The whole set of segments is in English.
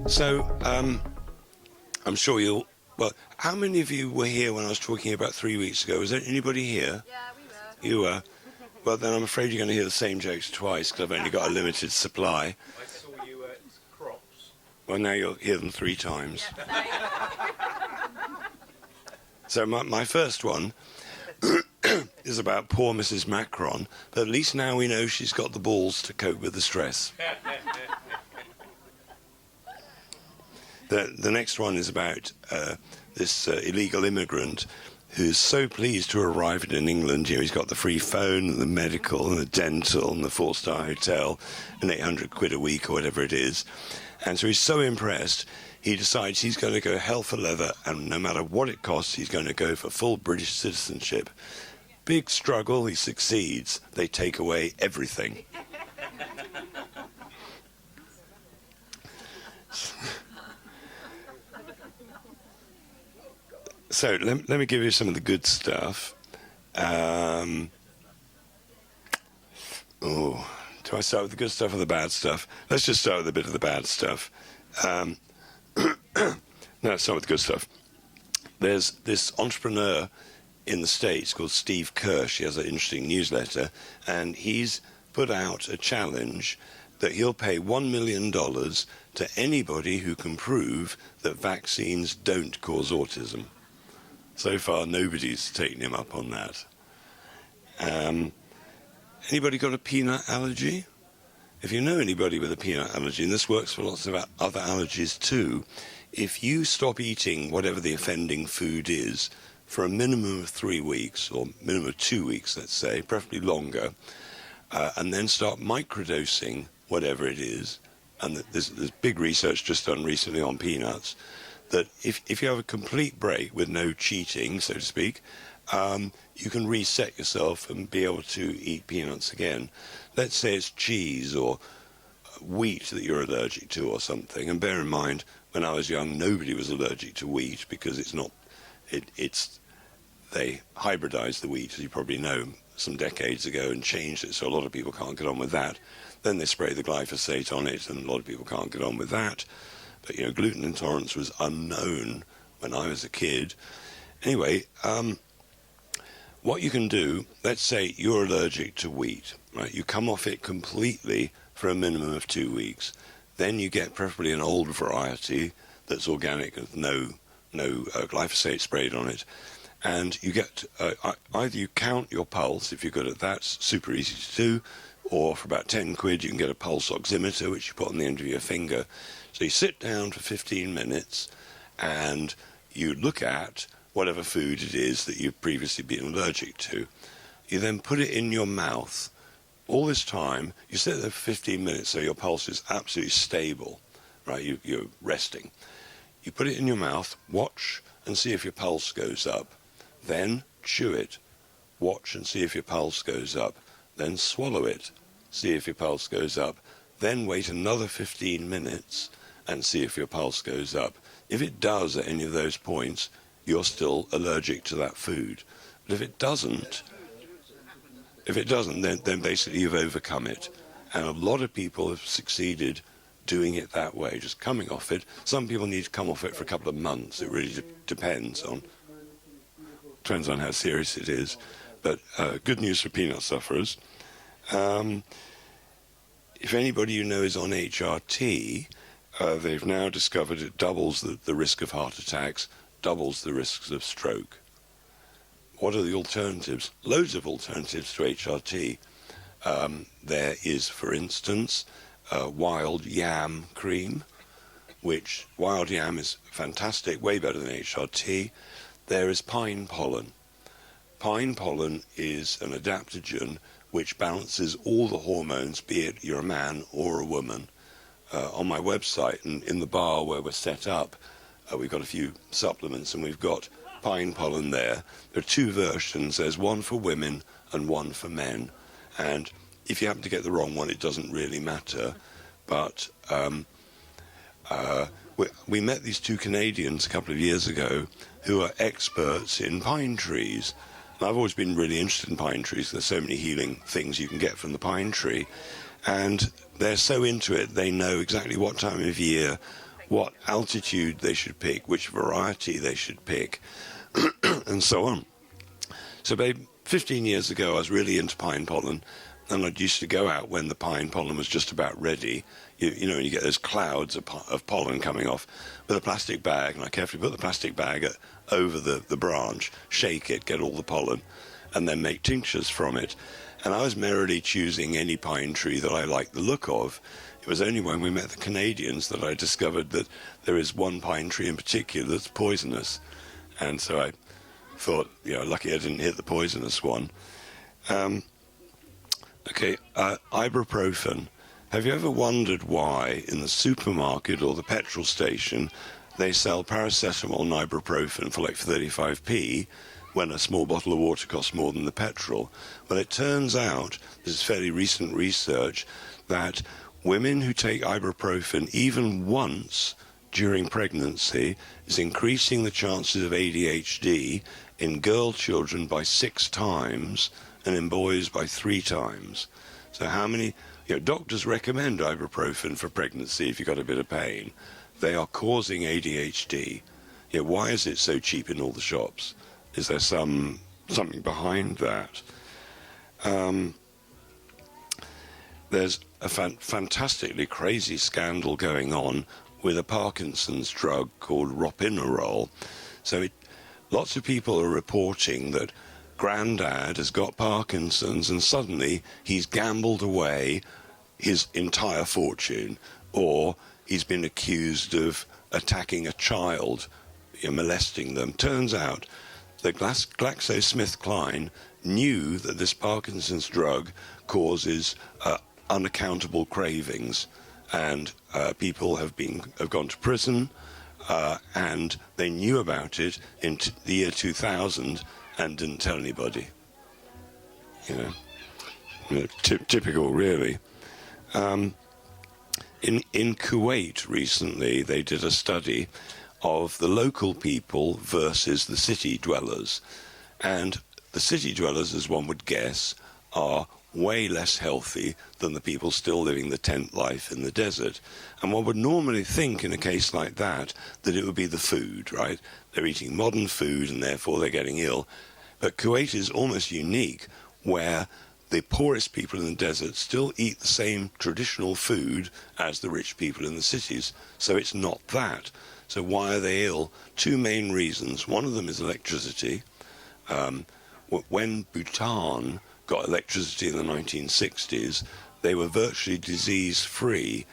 So, I'm sure you'll... Well, how many of you were here when I was talking about 3 weeks ago? Was there anybody here? Yeah, we were. You were? Well, then I'm afraid you're going to hear the same jokes twice because I've only got a limited supply. I saw you at Crops. Well, now you'll hear them 3 times. So my first one is about poor Mrs. Macron, but at least now we know she's got the balls to cope with the stress. The next one is about this illegal immigrant who's so pleased to have arrived in England. You know, he's got the free phone and the medical and the dental and the 4-star hotel and 800 quid a week or whatever it is. And so he's so impressed, he decides he's going to go hell for leather, and no matter what it costs, he's going to go for full British citizenship. Big struggle, he succeeds. They take away everything. So let me give you some of the good stuff. Do I start with the good stuff or the bad stuff? Let's just start with a bit of the bad stuff. No, let's start with the good stuff. There's this entrepreneur in the States called Steve Kirsch. He has an interesting newsletter, and he's put out a challenge that he'll pay $1 million to anybody who can prove that vaccines don't cause autism. So far, nobody's taken him up on that. Anybody got a peanut allergy? If you know anybody with a peanut allergy, and this works for lots of other allergies too, if you stop eating whatever the offending food is for a minimum of 3 weeks, or minimum of 2 weeks, let's say, preferably longer, and then start microdosing whatever it is, and there's big research just done recently on peanuts, that if you have a complete break with no cheating, so to speak, you can reset yourself and be able to eat peanuts again. Let's say it's cheese or wheat that you're allergic to or something. And bear in mind, when I was young, nobody was allergic to wheat because they hybridized the wheat, as you probably know, some decades ago and changed it so a lot of people can't get on with that. Then they spray the glyphosate on it and a lot of people can't get on with that. But, you know, gluten intolerance was unknown when I was a kid. Anyway, what you can do, let's say you're allergic to wheat, right? You come off it completely for a minimum of 2 weeks. Then you get preferably an old variety that's organic with no glyphosate sprayed on it. And you get, either you count your pulse, if you're good at that, it's super easy to do, or for about 10 quid you can get a pulse oximeter, which you put on the end of your finger. So you sit down for 15 minutes and you look at whatever food it is that you've previously been allergic to. You then put it in your mouth. All this time, you sit there for 15 minutes so your pulse is absolutely stable, right? You're resting. You put it in your mouth, watch and see if your pulse goes up. Then chew it. Watch and see if your pulse goes up. Then swallow it. See if your pulse goes up. Then wait another 15 minutes and see if your pulse goes up. If it does at any of those points, you're still allergic to that food. But if it doesn't, then basically you've overcome it. And a lot of people have succeeded doing it that way, just coming off it. Some people need to come off it for a couple of months. It really depends on how serious it is. But good news for peanut sufferers. If anybody you know is on HRT, they've now discovered it doubles the risk of heart attacks, doubles the risks of stroke. What are the alternatives? Loads of alternatives to HRT. There is, for instance, wild yam cream, which wild yam is fantastic, way better than HRT. There is pine pollen. Pine pollen is an adaptogen which balances all the hormones, be it you're a man or a woman. On my website and in the bar where we're set up, we've got a few supplements and we've got pine pollen there. There are 2 versions. There's one for women and one for men. And if you happen to get the wrong one, it doesn't really matter. But we met these 2 Canadians a couple of years ago who are experts in pine trees. And I've always been really interested in pine trees. There's so many healing things you can get from the pine tree. And they're so into it, they know exactly what time of year, what altitude they should pick, which variety they should pick, and so on. So, babe, 15 years ago, I was really into pine pollen, and I used to go out when the pine pollen was just about ready. You know, and you get those clouds of pollen coming off with a plastic bag, and I carefully put the plastic bag over the branch, shake it, get all the pollen, and then make tinctures from it. And I was merrily choosing any pine tree that I liked the look of. It was only when we met the Canadians that I discovered that there is one pine tree in particular that's poisonous. And so I thought, you know, lucky I didn't hit the poisonous one. Ibuprofen. Have you ever wondered why in the supermarket or the petrol station they sell paracetamol and ibuprofen for like 35p when a small bottle of water costs more than the petrol? Well, it turns out, this is fairly recent research, that women who take ibuprofen even once during pregnancy is increasing the chances of ADHD in girl children by 6 times and in boys by 3 times. So how many... You know, doctors recommend ibuprofen for pregnancy if you've got a bit of pain. They are causing ADHD. You know, why is it so cheap in all the shops? Is there something behind that? There's a fantastically crazy scandal going on with a Parkinson's drug called ropinirole. So lots of people are reporting that Grandad has got Parkinson's and suddenly he's gambled away his entire fortune, or he's been accused of attacking a child, you know, molesting them. Turns out that GlaxoSmithKline knew that this Parkinson's drug causes unaccountable cravings, and people have gone to prison, and they knew about it in the year 2000 and didn't tell anybody. You know, typical, really. In Kuwait recently, they did a study of the local people versus the city dwellers, and the city dwellers, as one would guess, are way less healthy than the people still living the tent life in the desert. And one would normally think in a case like that it would be the food, right? They're eating modern food and therefore they're getting ill. But Kuwait is almost unique, where the poorest people in the desert still eat the same traditional food as the rich people in the cities. So it's not that. So why are they ill? 2 main reasons. One of them is electricity. When Bhutan got electricity in the 1960s, they were virtually disease-free.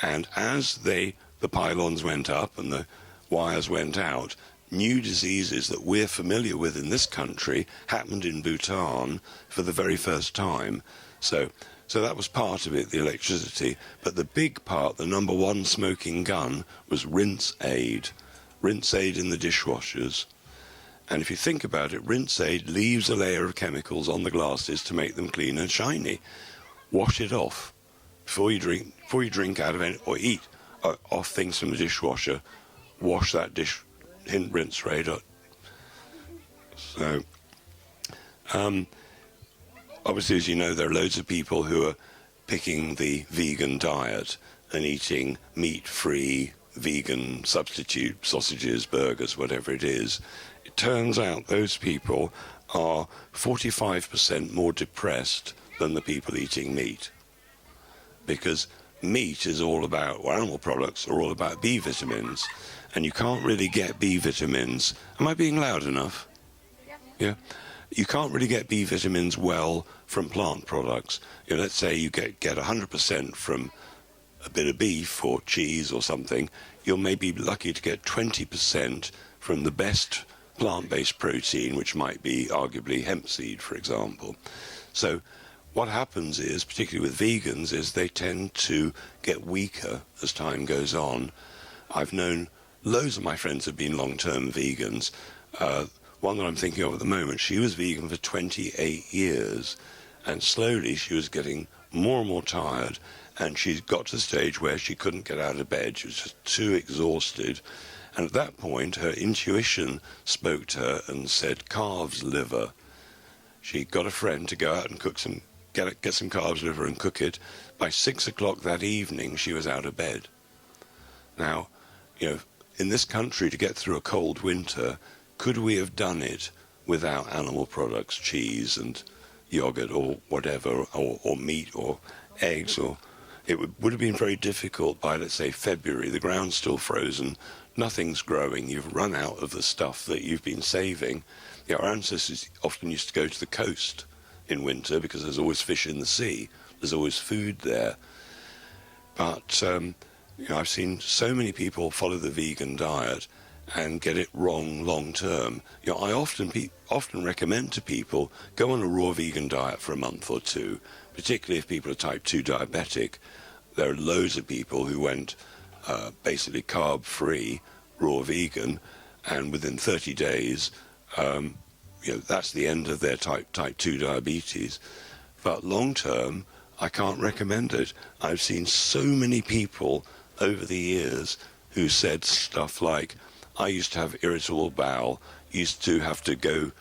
And as the pylons went up and the wires went out, new diseases that we're familiar with in this country happened in Bhutan for the very first time. So that was part of it, the electricity. But the big part, the number one smoking gun, was rinse aid. Rinse aid in the dishwashers. And if you think about it, rinse aid leaves a layer of chemicals on the glasses to make them clean and shiny. Wash it off before you drink out of any, or eat off things from the dishwasher. Wash that dish in rinse aid. So, obviously, as you know, there are loads of people who are picking the vegan diet and eating meat-free, vegan substitute sausages, burgers, whatever it is. It turns out those people are 45% more depressed than the people eating meat. Because meat is all about, or animal products are all about B vitamins. And you can't really get B vitamins. Am I being loud enough? Yeah. You can't really get B vitamins well from plant products. You know, let's say you get 100% from a bit of beef or cheese or something. You'll maybe be lucky to get 20% from the best plant-based protein, which might be arguably hemp seed, for example. So what happens is, particularly with vegans, is they tend to get weaker as time goes on. I've known loads of my friends have been long-term vegans. One that I'm thinking of at the moment, she was vegan for 28 years, and slowly she was getting more and more tired, and she got to the stage where she couldn't get out of bed. She was just too exhausted. And at that point, her intuition spoke to her and said, calves liver. She got a friend to go out and cook get some calves liver and cook it. By 6 o'clock that evening, she was out of bed. Now, in this country, to get through a cold winter, could we have done it without animal products, cheese and yogurt or whatever, or meat or eggs? Or it would have been very difficult by, let's say, February. The ground's still frozen, nothing's growing, you've run out of the stuff that you've been saving. Our ancestors often used to go to the coast in winter because there's always fish in the sea, there's always food there. But I've seen so many people follow the vegan diet and get it wrong long term. I often recommend to people, go on a raw vegan diet for a month or two, particularly if people are type 2 diabetic. There are loads of people who went basically carb-free, raw vegan, and within 30 days, that's the end of their type 2 diabetes. But long term, I can't recommend it. I've seen so many people over the years who said stuff like, I used to have irritable bowel, used to have to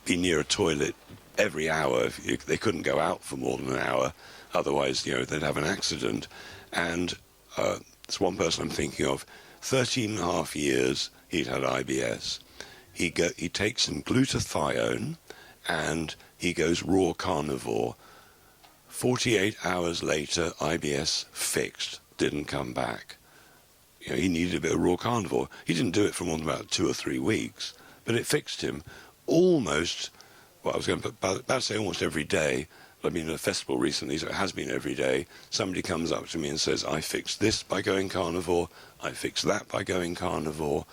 be near a toilet every hour. They couldn't go out for more than an hour, otherwise, they'd have an accident. And it's one person I'm thinking of, 13 and a half years he'd had IBS. He takes some glutathione and he goes raw carnivore. 48 hours later, IBS fixed, didn't come back. He needed a bit of raw carnivore. He didn't do it for more than about 2 or 3 weeks, but it fixed him almost, I was going to about to say almost every day. I've been at a festival recently, so it has been every day. Somebody comes up to me and says, I fixed this by going carnivore, I fixed that by going carnivore.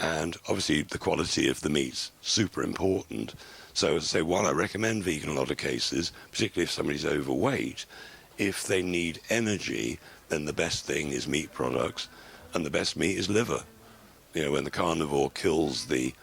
And obviously the quality of the meat's super important. So as I say, while I recommend vegan in a lot of cases, particularly if somebody's overweight, if they need energy, then the best thing is meat products, and the best meat is liver. When the carnivore kills the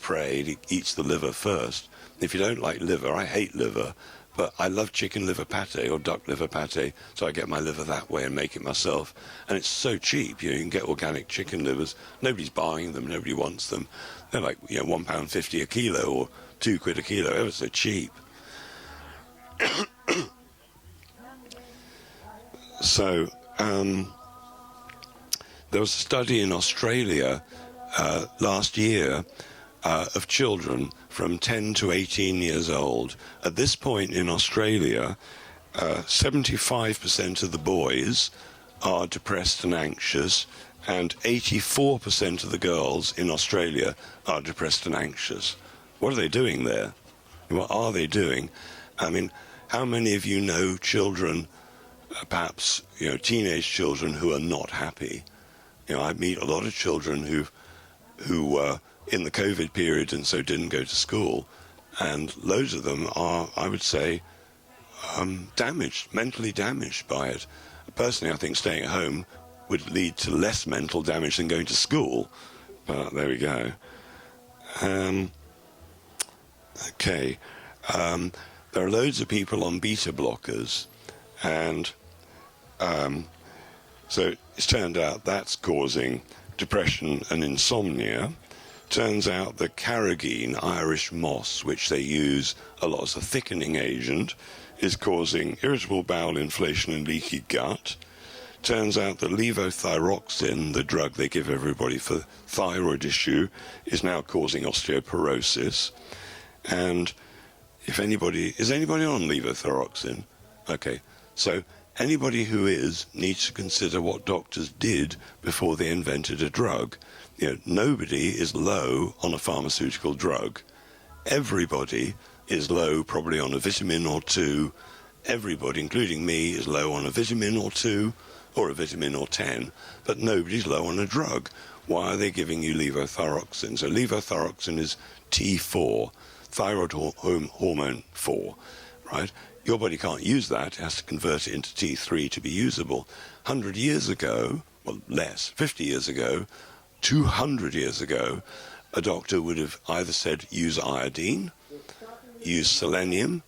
prey, it eats the liver first. If you don't like liver, I hate liver, but I love chicken liver pate or duck liver pate, so I get my liver that way and make it myself. And it's so cheap. You can get organic chicken livers. Nobody's buying them. Nobody wants them. They're like £1.50 a kilo or £2 a kilo. Ever so cheap. So there was a study in Australia last year of children from 10 to 18 years old. At this point in Australia, 75% of the boys are depressed and anxious, and 84% of the girls in Australia are depressed and anxious. What are they doing there? What are they doing? I mean, how many of you know children, perhaps teenage children, who are not happy? I meet a lot of children who were in the COVID period and so didn't go to school, and loads of them are, I would say, damaged, mentally damaged by it. Personally, I think staying at home would lead to less mental damage than going to school, but there we go. Okay, there are loads of people on beta blockers, and so it's turned out that's causing depression and insomnia. Turns out that carrageen, Irish moss, which they use a lot as a thickening agent, is causing irritable bowel inflammation and leaky gut. Turns out that levothyroxine, the drug they give everybody for thyroid issue, is now causing osteoporosis. And is anybody on levothyroxine? Okay, so anybody who needs to consider what doctors did before they invented a drug. Nobody is low on a pharmaceutical drug. Everybody is low probably on a vitamin or two. Everybody, including me, is low on a vitamin or two or a vitamin or 10, but nobody's low on a drug. Why are they giving you levothyroxine? So levothyroxine is T4, thyroid hormone 4, right? Your body can't use that. It has to convert it into T3 to be usable. 100 years ago, well, less, 50 years ago, 200 years ago, a doctor would have either said use iodine, use selenium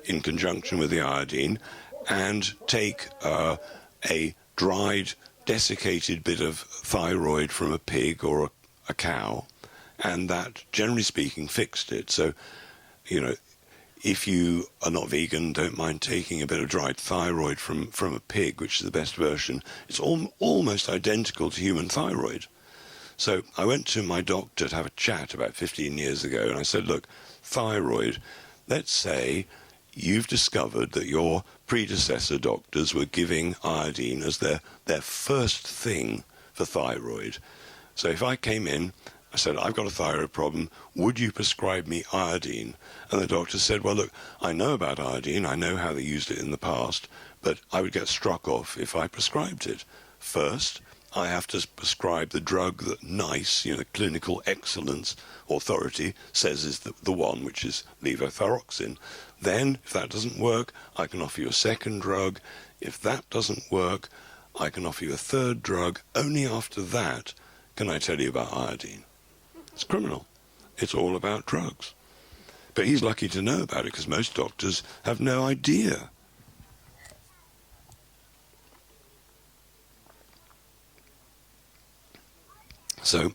in conjunction with the iodine, and take a dried, desiccated bit of thyroid from a pig or a cow, and that, generally speaking, fixed it. So, if you are not vegan, don't mind taking a bit of dried thyroid from a pig, which is the best version. It's almost identical to human thyroid. So I went to my doctor to have a chat about 15 years ago, and I said, look, thyroid, let's say you've discovered that your predecessor doctors were giving iodine as their first thing for thyroid. So if I came in, I said, I've got a thyroid problem, would you prescribe me iodine? And the doctor said, well, look, I know about iodine, I know how they used it in the past, but I would get struck off if I prescribed it. First, I have to prescribe the drug that NICE, the Clinical Excellence Authority, says is the one, which is levothyroxine. Then, if that doesn't work, I can offer you a second drug. If that doesn't work, I can offer you a third drug. Only after that can I tell you about iodine. It's criminal. It's all about drugs. But he's lucky to know about it because most doctors have no idea. So,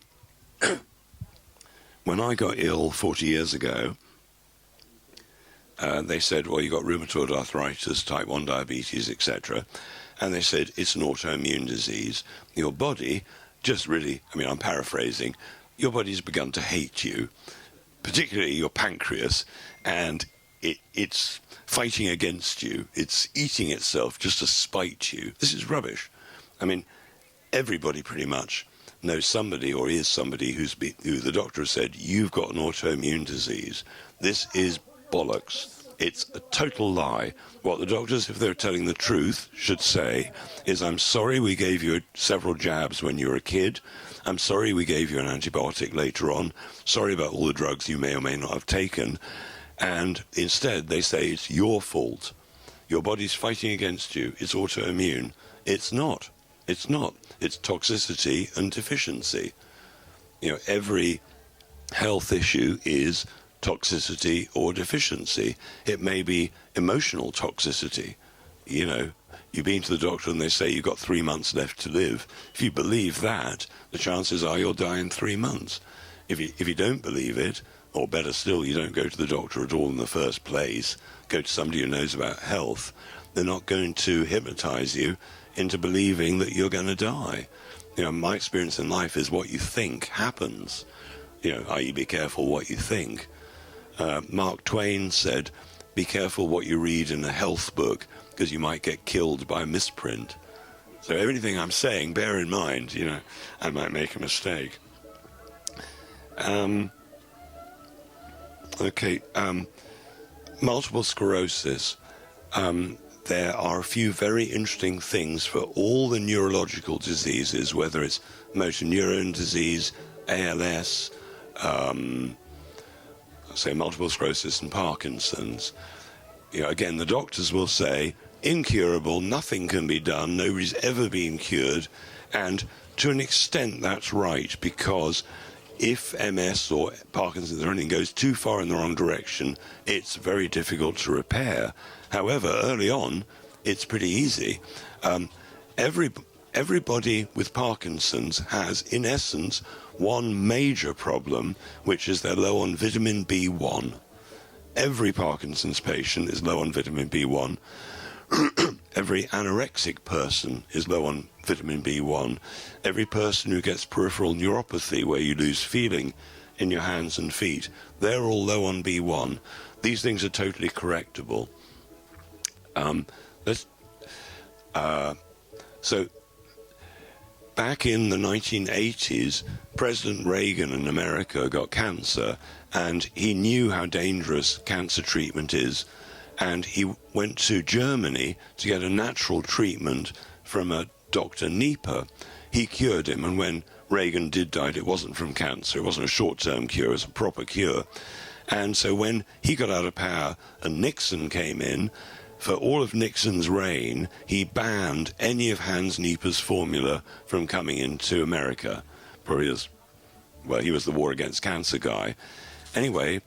when I got ill 40 years ago, they said, well, you got rheumatoid arthritis, type 1 diabetes, etc. And they said, it's an autoimmune disease. Your body just really, I'm paraphrasing, your body's begun to hate you, particularly your pancreas, and it's fighting against you. It's eating itself just to spite you. This is rubbish. Everybody pretty much knows somebody or is somebody who the doctor has said, you've got an autoimmune disease. This is bollocks. It's a total lie. What the doctors, if they're telling the truth, should say is, I'm sorry we gave you several jabs when you were a kid. I'm sorry we gave you an antibiotic later on. Sorry about all the drugs you may or may not have taken. And instead they say it's your fault. Your body's fighting against you. It's autoimmune. It's not. It's not. It's toxicity and deficiency. Every health issue is toxicity or deficiency. It may be emotional toxicity. You've been to the doctor and they say you've got 3 months left to live. If you believe that, the chances are you'll die in 3 months. If you don't believe it, or better still, you don't go to the doctor at all in the first place, go to somebody who knows about health, they're not going to hypnotize you into believing that you're going to die. My experience in life is what you think happens. I.e. be careful what you think. Mark Twain said, be careful what you read in a health book, because you might get killed by misprint. So everything I'm saying, bear in mind, I might make a mistake. Multiple sclerosis. There are a few very interesting things for all the neurological diseases, whether it's motor neuron disease, ALS, multiple sclerosis and Parkinson's. Again, the doctors will say, incurable, nothing can be done, nobody's ever been cured, and to an extent that's right, because if MS or Parkinson's or anything goes too far in the wrong direction, it's very difficult to repair. However, early on, it's pretty easy. Everybody with Parkinson's has, in essence, one major problem, which is they're low on vitamin B1. Every Parkinson's patient is low on vitamin B1. Every anorexic person is low on vitamin B1. Every person who gets peripheral neuropathy, where you lose feeling in your hands and feet, they're all low on B1. These things are totally correctable. So back in the 1980s, President Reagan in America got cancer, and he knew how dangerous cancer treatment is, and he went to Germany to get a natural treatment from a Dr. Nieper. He cured him, and when Reagan did die, it wasn't from cancer. It wasn't a short-term cure, it was a proper cure. And so when he got out of power and Nixon came in, for all of Nixon's reign, he banned any of Hans Nieper's formula from coming into America. Probably he was the war against cancer guy. Anyway,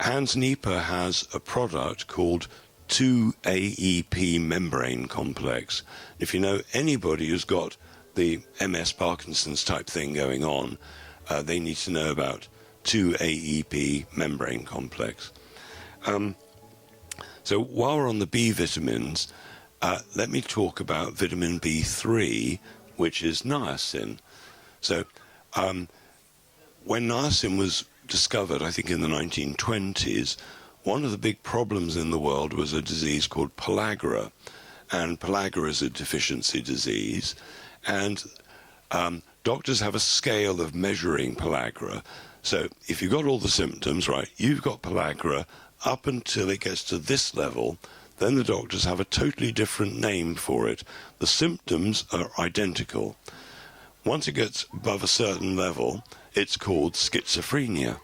Hans Nieper has a product called 2-AEP membrane complex. If you know anybody who's got the MS Parkinson's type thing going on, they need to know about 2-AEP membrane complex. So while we're on the B vitamins, let me talk about vitamin B3, which is niacin. So when niacin was discovered, I think in the 1920s, one of the big problems in the world was a disease called pellagra. And pellagra is a deficiency disease. And doctors have a scale of measuring pellagra. So if you've got all the symptoms, right, you've got pellagra up until it gets to this level, then the doctors have a totally different name for it. The symptoms are identical. Once it gets above a certain level, it's called schizophrenia.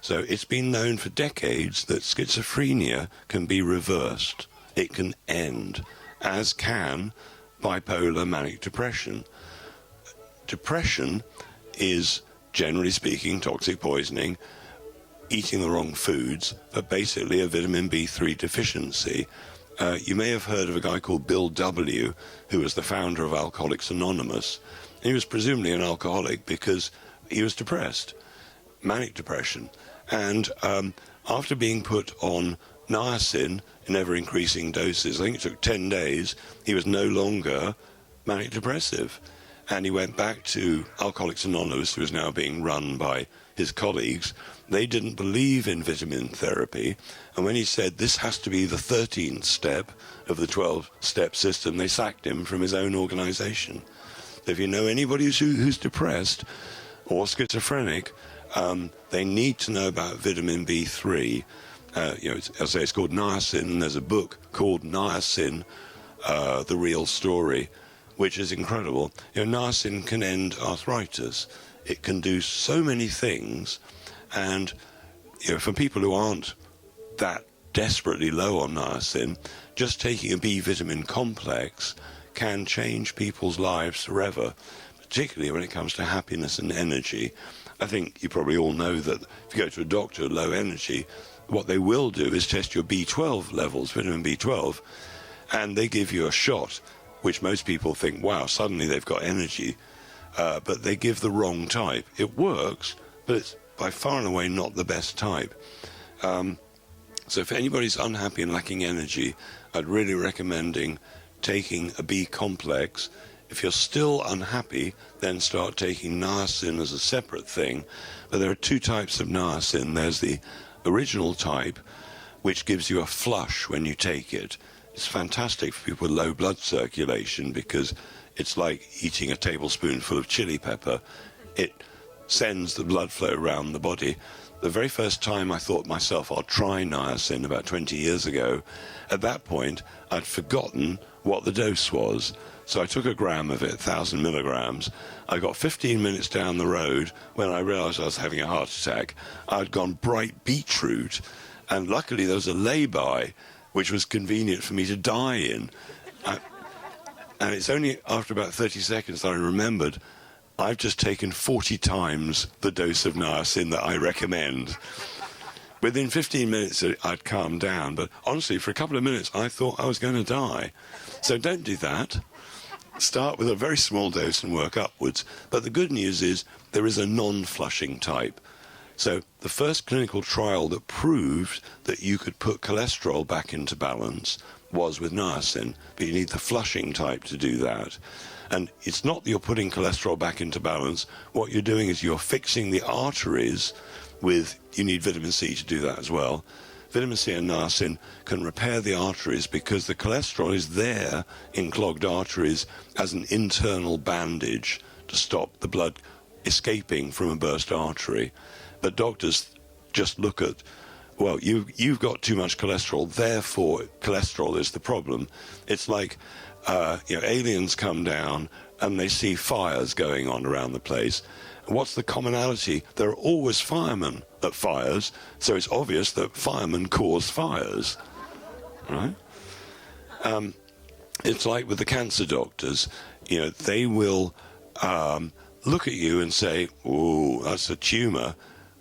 So it's been known for decades that schizophrenia can be reversed. It can end, as can bipolar manic depression. Depression is, generally speaking, toxic poisoning, eating the wrong foods, but basically a vitamin B3 deficiency. You may have heard of a guy called Bill W., who was the founder of Alcoholics Anonymous. He was presumably an alcoholic because he was depressed, manic depression. And after being put on niacin in ever-increasing doses, I think it took 10 days, he was no longer manic depressive. And he went back to Alcoholics Anonymous, who is now being run by his colleagues. They didn't believe in vitamin therapy. And when he said this has to be the 13th step of the 12-step system, they sacked him from his own organization. If you know anybody who's depressed or schizophrenic, they need to know about vitamin B3. As I say, it's called niacin, and there's a book called Niacin, The Real Story, which is incredible. Niacin can end arthritis. It can do so many things, and for people who aren't that desperately low on niacin, just taking a B vitamin complex can change people's lives forever, particularly when it comes to happiness and energy. I think you probably all know that if you go to a doctor low energy, what they will do is test your B12 levels, vitamin B12, and they give you a shot, which most people think, wow, suddenly they've got energy, but they give the wrong type. It works, but it's by far and away not the best type. So if anybody's unhappy and lacking energy, I'd really recommending taking a B complex. If you're still unhappy, then start taking niacin as a separate thing. But there are two types of niacin. There's the original type, which gives you a flush when you take it. It's fantastic for people with low blood circulation because it's like eating a tablespoonful of chili pepper. It sends the blood flow around the body. The very first time I thought myself, I'll try niacin about 20 years ago, at that point, I'd forgotten what the dose was. So I took a gram of it, 1,000 milligrams. I got 15 minutes down the road when I realized I was having a heart attack. I'd gone bright beetroot, and luckily there was a lay-by, which was convenient for me to die in. And it's only after about 30 seconds that I remembered I've just taken 40 times the dose of niacin that I recommend. Within 15 minutes, I'd calmed down. But honestly, for a couple of minutes, I thought I was going to die. So don't do that. Start with a very small dose and work upwards. But the good news is there is a non-flushing type. So the first clinical trial that proved that you could put cholesterol back into balance was with niacin, but you need the flushing type to do that. And it's not that you're putting cholesterol back into balance. What you're doing is you're fixing the arteries with, you need vitamin C to do that as well. Vitamin C and niacin can repair the arteries because the cholesterol is there in clogged arteries as an internal bandage to stop the blood escaping from a burst artery. But doctors just look at, well, you've got too much cholesterol, therefore cholesterol is the problem. It's like, aliens come down and they see fires going on around the place. And what's the commonality? There are always firemen at fires, so it's obvious that firemen cause fires, right? It's like with the cancer doctors, they will look at you and say, oh, that's a tumor,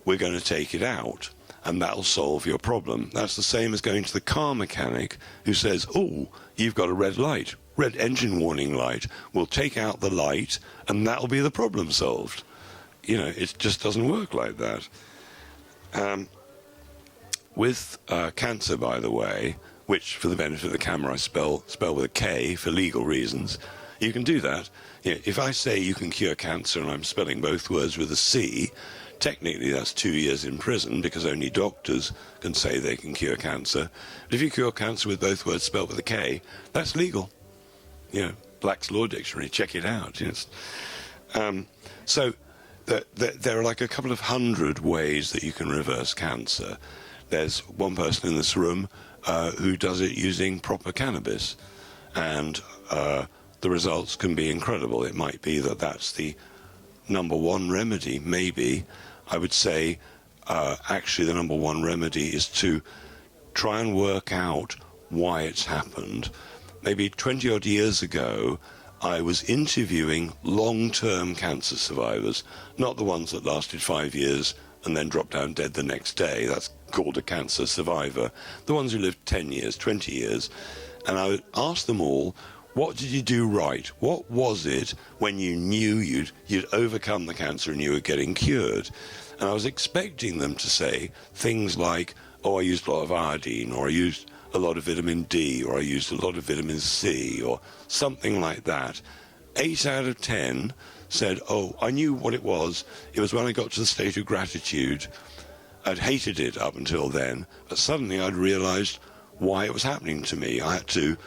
we're going to take it out, and that'll solve your problem. That's the same as going to the car mechanic who says, oh, you've got a red light, red engine warning light, we'll take out the light, and that'll be the problem solved. It just doesn't work like that. with cancer, by the way, which for the benefit of the camera I spell with a K for legal reasons, you can do that. You know, if I say you can cure cancer and I'm spelling both words with a C, technically that's 2 years in prison because only doctors can say they can cure cancer. But if you cure cancer with both words spelled with a K, that's legal. You know, Black's Law Dictionary, check it out. Yes. So there are like a couple of hundred ways that you can reverse cancer. There's one person in this room who does it using proper cannabis, and the results can be incredible. It might be that that's the number one remedy. Maybe I would say actually the number one remedy is to try and work out why it's happened. Maybe 20 odd years ago, I was interviewing long-term cancer survivors, not the ones that lasted 5 years and then dropped down dead the next day. That's called a cancer survivor. The ones who lived 10 years, 20 years. And I would ask them all, what did you do right? What was it when you knew you'd overcome the cancer and you were getting cured? And I was expecting them to say things like, oh, I used a lot of iodine, or I used a lot of vitamin D, or I used a lot of vitamin C, or something like that. 8 out of 10 said, oh, I knew what it was. It was when I got to the state of gratitude. I'd hated it up until then, but suddenly I'd realized why it was happening to me. I had to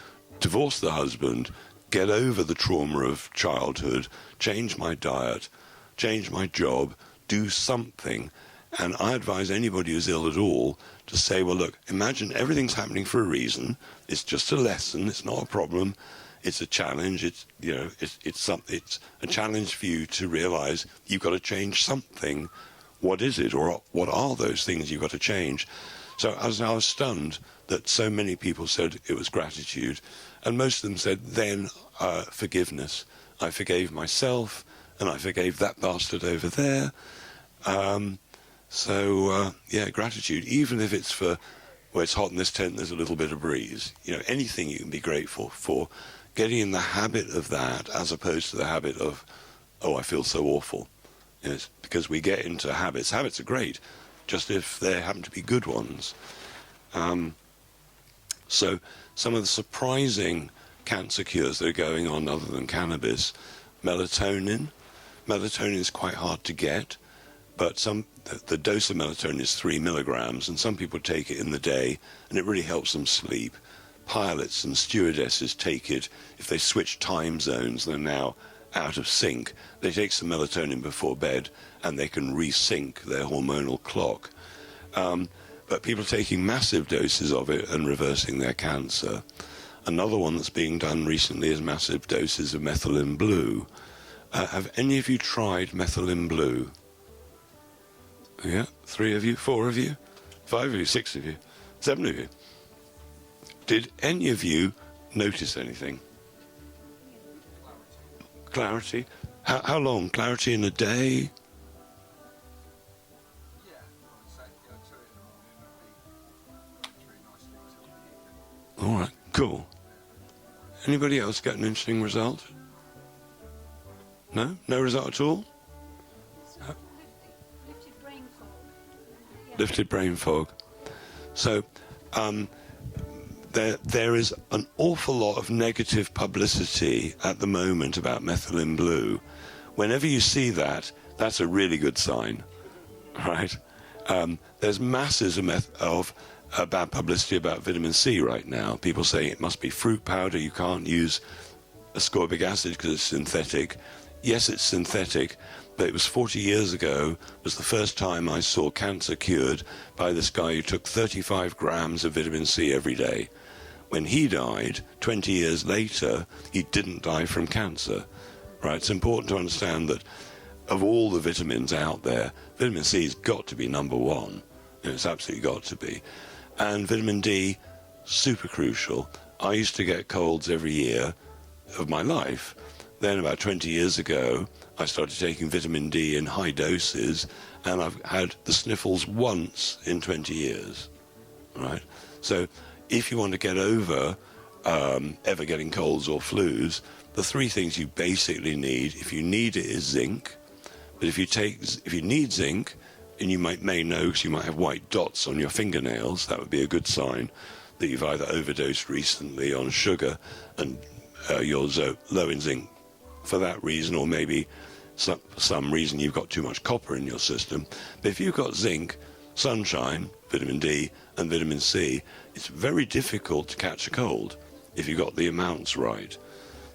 divorce the husband, get over the trauma of childhood, change my diet, change my job, do something. And I advise anybody who's ill at all to say, well, look, imagine everything's happening for a reason. It's just a lesson. It's not a problem. It's a challenge. It's, you know, it's a challenge for you to realize you've got to change something. What is it, or what are those things you've got to change? So I was stunned that so many people said it was gratitude, and most of them said then forgiveness. I forgave myself, and I forgave that bastard over there. Yeah, gratitude, even if it's for, well, it's hot in this tent, there's a little bit of breeze. You know, anything you can be grateful for. Getting in the habit of that as opposed to the habit of, oh, I feel so awful. Yes, because we get into habits. Habits are great, just if they happen to be good ones. So some of the surprising cancer cures that are going on other than cannabis, melatonin. Melatonin is quite hard to get, but the dose of melatonin is 3 milligrams, and some people take it in the day, and it really helps them sleep. Pilots and stewardesses take it. If they switch time zones, they're now out of sync. They take some melatonin before bed, and they can resync their hormonal clock. But people taking massive doses of it and reversing their cancer. Another one that's being done recently is massive doses of methylene blue. Have any of you tried methylene blue? Yeah, 3 of you, 4 of you, 5 of you, 6 of you, 7 of you. Did any of you notice anything? Clarity? How long? Clarity in a day? All right, cool. Anybody else get an interesting result? No? No result at all? Lifted brain fog. Lifted brain fog. So, there is an awful lot of negative publicity at the moment about methylene blue. Whenever you see that, that's a really good sign, right? There's masses of bad publicity about vitamin C right now. People saying it must be fruit powder. You can't use ascorbic acid because it's synthetic. Yes, it's synthetic, but it was 40 years ago was the first time I saw cancer cured by this guy who took 35 grams of vitamin C every day. When he died, 20 years later, he didn't die from cancer, right? It's important to understand that of all the vitamins out there, vitamin C has got to be number one. It's absolutely got to be. And vitamin D, super crucial. I used to get colds every year of my life. Then about 20 years ago, I started taking vitamin D in high doses, and I've had the sniffles once in 20 years, right? So if you want to get over ever getting colds or flus, the 3 things you basically need, if you need it, is zinc. But if you need zinc, and you may know because you might have white dots on your fingernails. That would be a good sign that you've either overdosed recently on sugar and you're low in zinc for that reason, or maybe for some reason you've got too much copper in your system. But if you've got zinc, sunshine, vitamin D and vitamin C, it's very difficult to catch a cold if you've got the amounts right.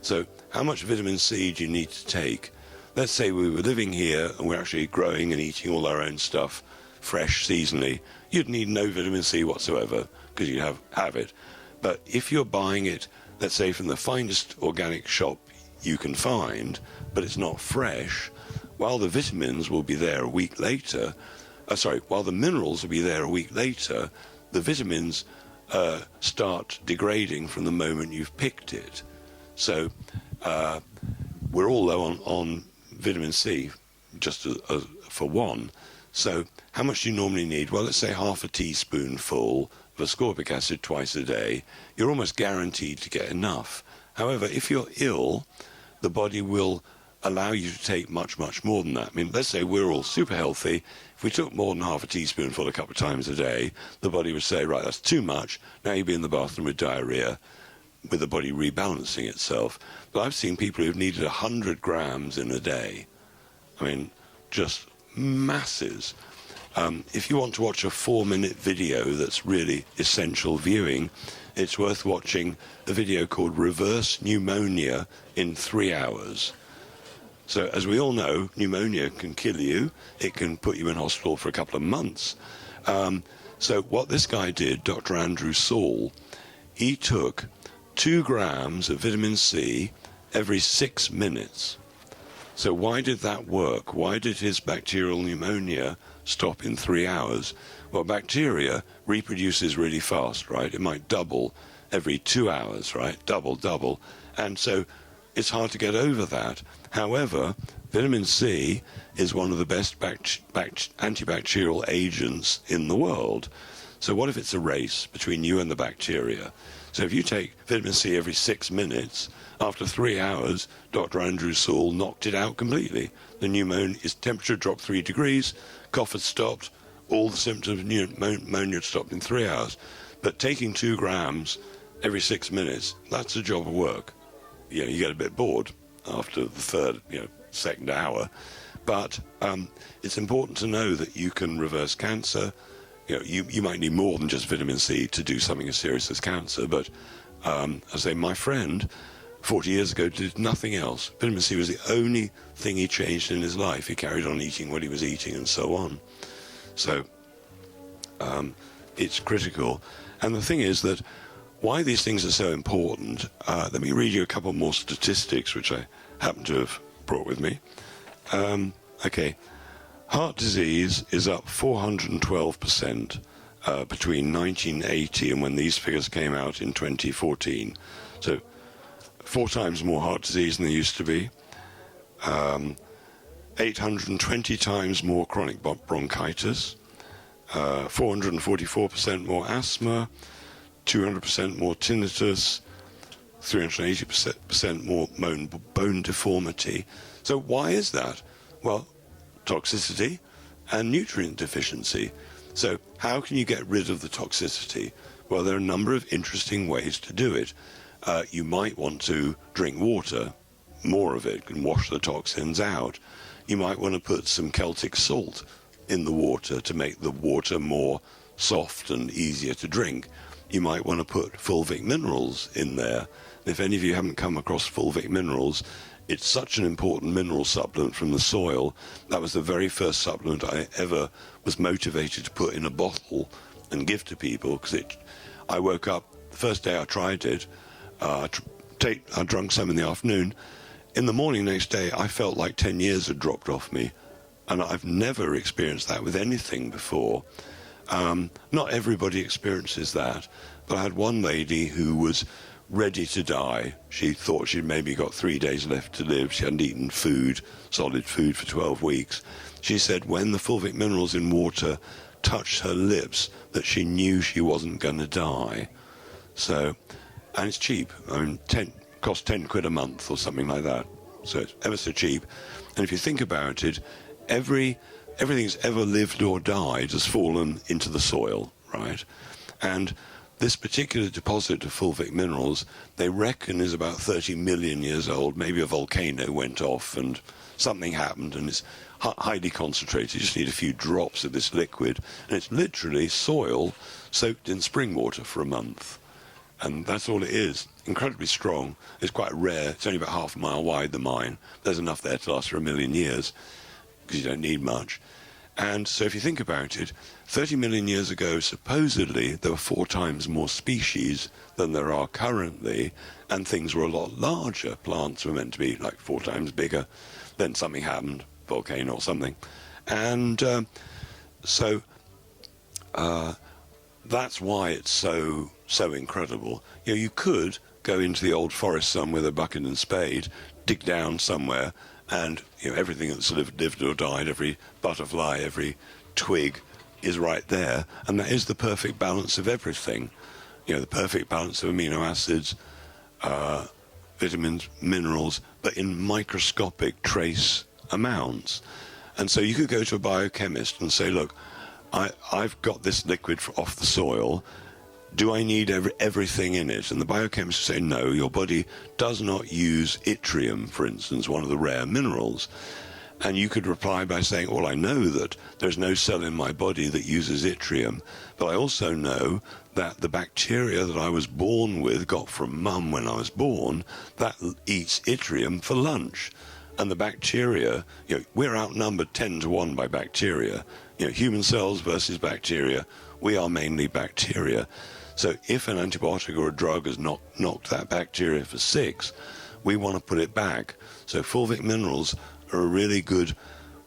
So how much vitamin C do you need to take? Let's say we were living here and we're actually growing and eating all our own stuff fresh seasonally. You'd need no vitamin C whatsoever because you have it. But if you're buying it, let's say from the finest organic shop you can find, but it's not fresh, while the vitamins will be there a week later, while the minerals will be there a week later, the vitamins start degrading from the moment you've picked it. So we're all low on vitamin C, just for one. So how much do you normally need? Well, let's say half a teaspoonful of ascorbic acid twice a day. You're almost guaranteed to get enough. However, if you're ill, the body will allow you to take much, much more than that. I mean, let's say we're all super healthy. If we took more than half a teaspoonful a couple of times a day, the body would say, right, that's too much. Now you'll be in the bathroom with diarrhea, with the body rebalancing itself. But I've seen people who've needed 100 grams in a day. I mean, just masses. If you want to watch a 4-minute video that's really essential viewing, it's worth watching a video called Reverse Pneumonia in 3 hours. So as we all know, pneumonia can kill you. It can put you in hospital for a couple of months. So what this guy did, Dr. Andrew Saul, he took 2 grams of vitamin C every 6 minutes. So why did that work? Why did his bacterial pneumonia stop in 3 hours? Well, bacteria reproduces really fast, right? It might double every 2 hours, right? Double. And so it's hard to get over that. However, vitamin C is one of the best antibacterial agents in the world. So what if it's a race between you and the bacteria? So if you take vitamin C every 6 minutes, after 3 hours, Dr. Andrew Saul knocked it out completely. The pneumonia, his temperature dropped 3 degrees, cough had stopped, all the symptoms of pneumonia had stopped in 3 hours. But taking 2 grams every 6 minutes, that's a job of work. You know, you get a bit bored after the third, second hour. But it's important to know that you can reverse cancer. You might need more than just vitamin C to do something as serious as cancer. But I say, my friend, 40 years ago, did nothing else. Vitamin C was the only thing he changed in his life. He carried on eating what he was eating and so on. So it's critical. And the thing is that why these things are so important, let me read you a couple more statistics, which I happen to have brought with me. Okay. Heart disease is up 412% between 1980 and when these figures came out in 2014. So 4 times more heart disease than there used to be. 820 times more chronic bronchitis. 444% more asthma. 200% more tinnitus. 380% more bone deformity. So why is that? Well, toxicity and nutrient deficiency. So how can you get rid of the toxicity? Well, there are a number of interesting ways to do it. You might want to drink water, more of it, and wash the toxins out. You might want to put some Celtic salt in the water to make the water more soft and easier to drink. You might want to put fulvic minerals in there. If any of you haven't come across fulvic minerals, it's such an important mineral supplement from the soil. That was the very first supplement I ever was motivated to put in a bottle and give to people, because I woke up, the first day I tried it, I drank some in the afternoon. In the morning next day, I felt like 10 years had dropped off me. And I've never experienced that with anything before. Not everybody experiences that. But I had one lady who was ready to die. She thought she'd maybe got 3 days left to live. She hadn't eaten food, solid food, for 12 weeks. She said when the fulvic minerals in water touched her lips that she knew she wasn't going to die. So, and it's cheap. I mean, cost 10 quid a month or something like that. So it's ever so cheap. And if you think about it, every everything that's ever lived or died has fallen into the soil, right? And this particular deposit of fulvic minerals, they reckon is about 30 million years old. Maybe a volcano went off and something happened, and it's highly concentrated. You just need a few drops of this liquid, and it's literally soil soaked in spring water for a month. And that's all it is. Incredibly strong. It's quite rare. It's only about half a mile wide, the mine. There's enough there to last for 1 million years, because you don't need much. And so if you think about it, 30 million years ago, supposedly, there were 4 times more species than there are currently, and things were a lot larger. Plants were meant to be like 4 times bigger. Then something happened, volcano or something. And so that's why it's so incredible. You know, you could go into the old forest some with a bucket and spade, dig down somewhere, and you know, everything that's lived or died, every butterfly, every twig is right there, and that is the perfect balance of everything. You know, the perfect balance of amino acids, vitamins, minerals, but in microscopic trace amounts. And so you could go to a biochemist and say, look, I've got this liquid off the soil. Do I need everything in it? And the biochemist would say, no, your body does not use yttrium, for instance, one of the rare minerals. And you could reply by saying, well, I know that there's no cell in my body that uses yttrium, but I also know that the bacteria that I was born with, got from mum when I was born, that eats yttrium for lunch. And the bacteria, you know, we're outnumbered 10 to 1 by bacteria. You know, human cells versus bacteria, we are mainly bacteria. So if an antibiotic or a drug has knocked that bacteria for 6, we want to put it back. So fulvic minerals are a really good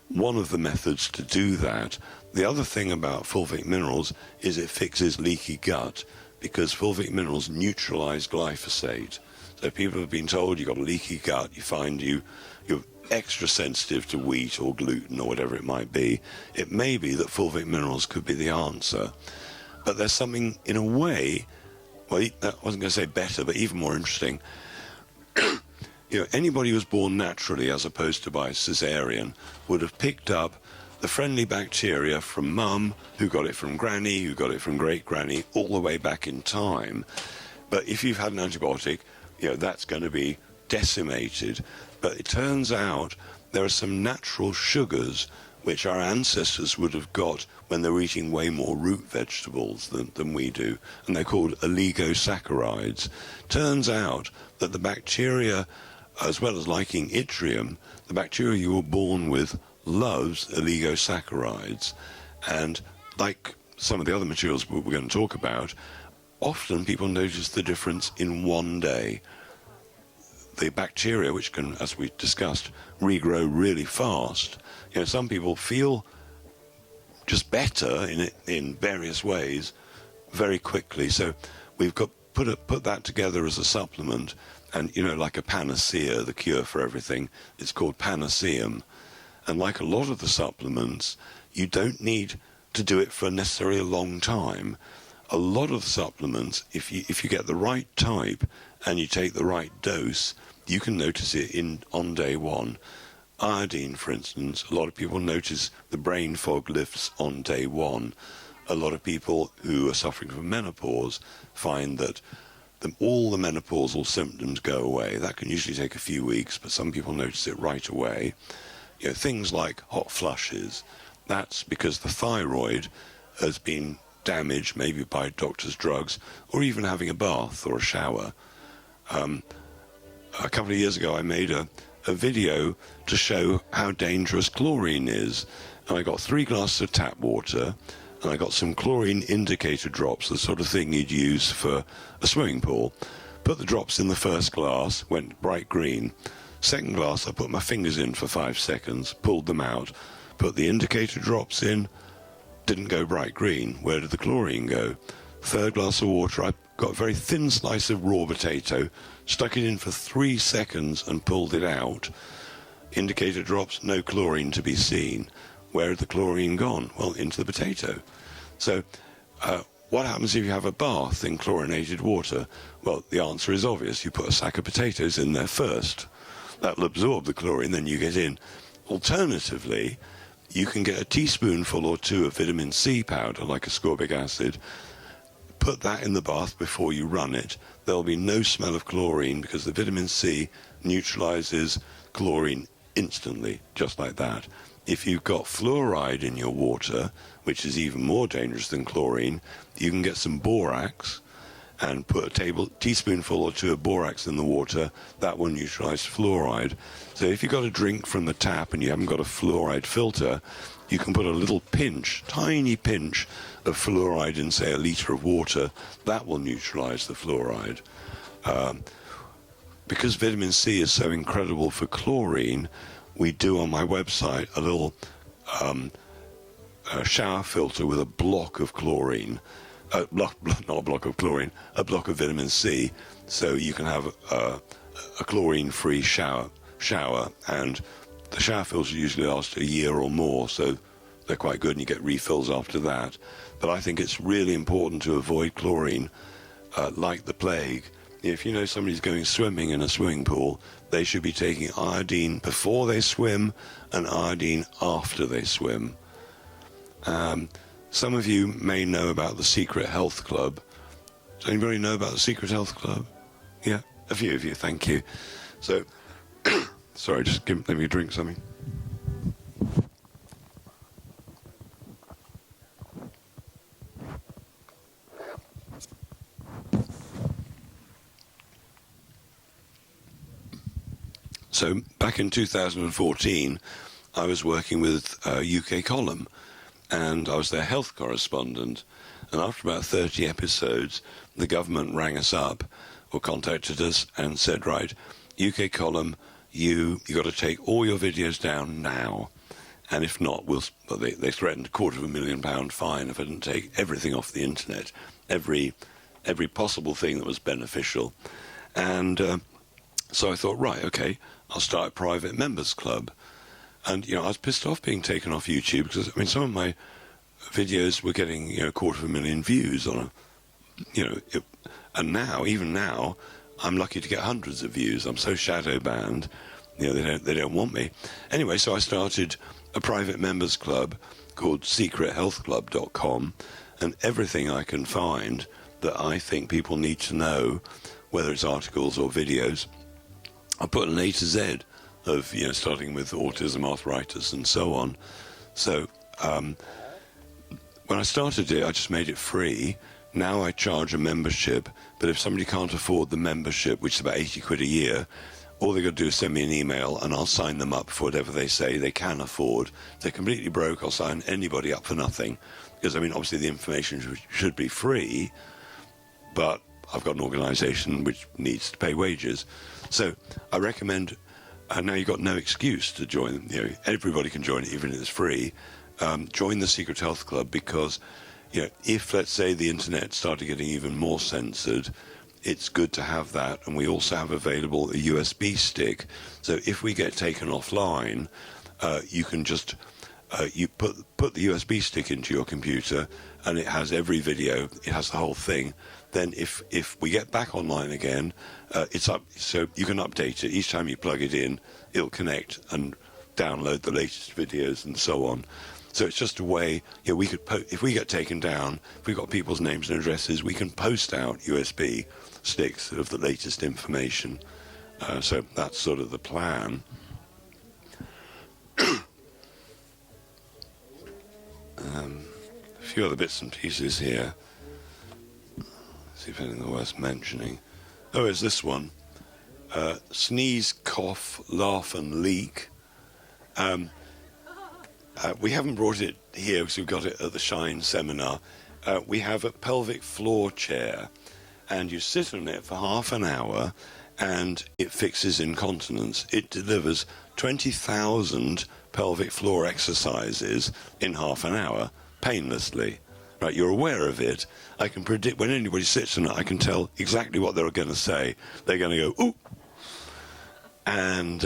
one of the methods to do that. The other thing about fulvic minerals is it fixes leaky gut, because fulvic minerals neutralize glyphosate. So people have been told you've got a leaky gut, you find you're extra sensitive to wheat or gluten or whatever it might be. It may be that fulvic minerals could be the answer. But there's something, in a way, well, I wasn't going to say better, but even more interesting. You know, anybody who was born naturally as opposed to by cesarean would have picked up the friendly bacteria from mum, who got it from granny, who got it from great-granny, all the way back in time. But if you've had an antibiotic, you know, that's going to be decimated. But it turns out there are some natural sugars which our ancestors would have got when they were eating way more root vegetables than we do, and they're called oligosaccharides. Turns out that the bacteria, as well as liking yttrium, the bacteria you were born with loves oligosaccharides. And like some of the other materials we're going to talk about, often people notice the difference in one day. The bacteria, which can, as we discussed, regrow really fast. You know, some people feel just better in various ways very quickly. So we've got put that together as a supplement, and you know, like a panacea, the cure for everything, it's called Panaceum. And like a lot of the supplements, you don't need to do it for necessarily a long time. A lot of the supplements, if you get the right type and you take the right dose, you can notice it on day one. Iodine, for instance, a lot of people notice the brain fog lifts on day one. A lot of people who are suffering from menopause find that all the menopausal symptoms go away. That can usually take a few weeks, but some people notice it right away. You know, things like hot flushes, that's because the thyroid has been damaged, maybe by doctor's drugs, or even having a bath or a shower. A couple of years ago, I made a video to show how dangerous chlorine is. And I got 3 glasses of tap water, and I got some chlorine indicator drops, the sort of thing you'd use for a swimming pool. Put the drops in the first glass, went bright green. Second glass, I put my fingers in for 5 seconds, pulled them out, put the indicator drops in, didn't go bright green. Where did the chlorine go? Third glass of water, I got a very thin slice of raw potato, stuck it in for 3 seconds and pulled it out. Indicator drops, no chlorine to be seen. Where had the chlorine gone? Well, into the potato. So what happens if you have a bath in chlorinated water? Well, the answer is obvious. You put a sack of potatoes in there first. That will absorb the chlorine, then you get in. Alternatively, you can get a teaspoonful or two of vitamin C powder, like ascorbic acid, put that in the bath before you run it. There'll be no smell of chlorine because the vitamin C neutralizes chlorine instantly, just like that. If you've got fluoride in your water, which is even more dangerous than chlorine, you can get some borax and put a teaspoonful or two of borax in the water. That will neutralize fluoride. So if you've got a drink from the tap and you haven't got a fluoride filter, you can put a little pinch, tiny pinch of fluoride in, say, a liter of water. That will neutralize the fluoride. Because vitamin C is so incredible for chlorine, we do on my website a little shower filter with a block of chlorine. Not a block of chlorine, a block of vitamin C, so you can have a chlorine-free shower, and the shower filters usually last a year or more, so they're quite good, and you get refills after that. But I think it's really important to avoid chlorine like the plague. If you know somebody's going swimming in a swimming pool, they should be taking iodine before they swim and iodine after they swim. Some of you may know about the Secret Health Club. Does anybody know about the Secret Health Club? Yeah, a few of you, thank you. So, sorry, just let me drink something. So, back in 2014, I was working with UK Column, and I was their health correspondent. And after about 30 episodes, the government rang us up or contacted us and said, right, UK Column, you got to take all your videos down now. And if not, they threatened a £250,000 fine if I didn't take everything off the internet, every possible thing that was beneficial. And so I thought, right, okay, I'll start a private members club. And, I was pissed off being taken off YouTube because, some of my videos were getting, 250,000 views on and now, even now, I'm lucky to get hundreds of views. I'm so shadow banned, they don't want me. Anyway, so I started a private members club called secrethealthclub.com, and everything I can find that I think people need to know, whether it's articles or videos, I put an A to Z of, starting with autism, arthritis, and so on. So when I started it, I just made it free. Now I charge a membership, but if somebody can't afford the membership, which is about 80 quid a year, all they've got to do is send me an email and I'll sign them up for whatever they say they can afford. If they're completely broke, I'll sign anybody up for nothing. Because, obviously the information should be free, but I've got an organisation which needs to pay wages. So I recommend... now you've got no excuse to join. Everybody can join it, even if it's free. Join the Secret Health Club because, if, let's say, the internet started getting even more censored, it's good to have that. And we also have available a USB stick. So if we get taken offline, you can just you put the USB stick into your computer, and it has every video. It has the whole thing. Then if we get back online again, it's up, so you can update it. Each time you plug it in, it'll connect and download the latest videos and so on. So it's just a way, we could, if we get taken down, if we've got people's names and addresses, we can post out USB sticks of the latest information. So that's sort of the plan. A few other bits and pieces here. See if anything worth mentioning. Oh, it's this one. Sneeze, cough, laugh and leak. We haven't brought it here because we've got it at the Shine seminar. We have a pelvic floor chair, and you sit on it for half an hour and it fixes incontinence. It delivers 20,000 pelvic floor exercises in half an hour, painlessly. Right, you're aware of it. I can predict when anybody sits on it, I can tell exactly what they're going to say. They're going to go, ooh, and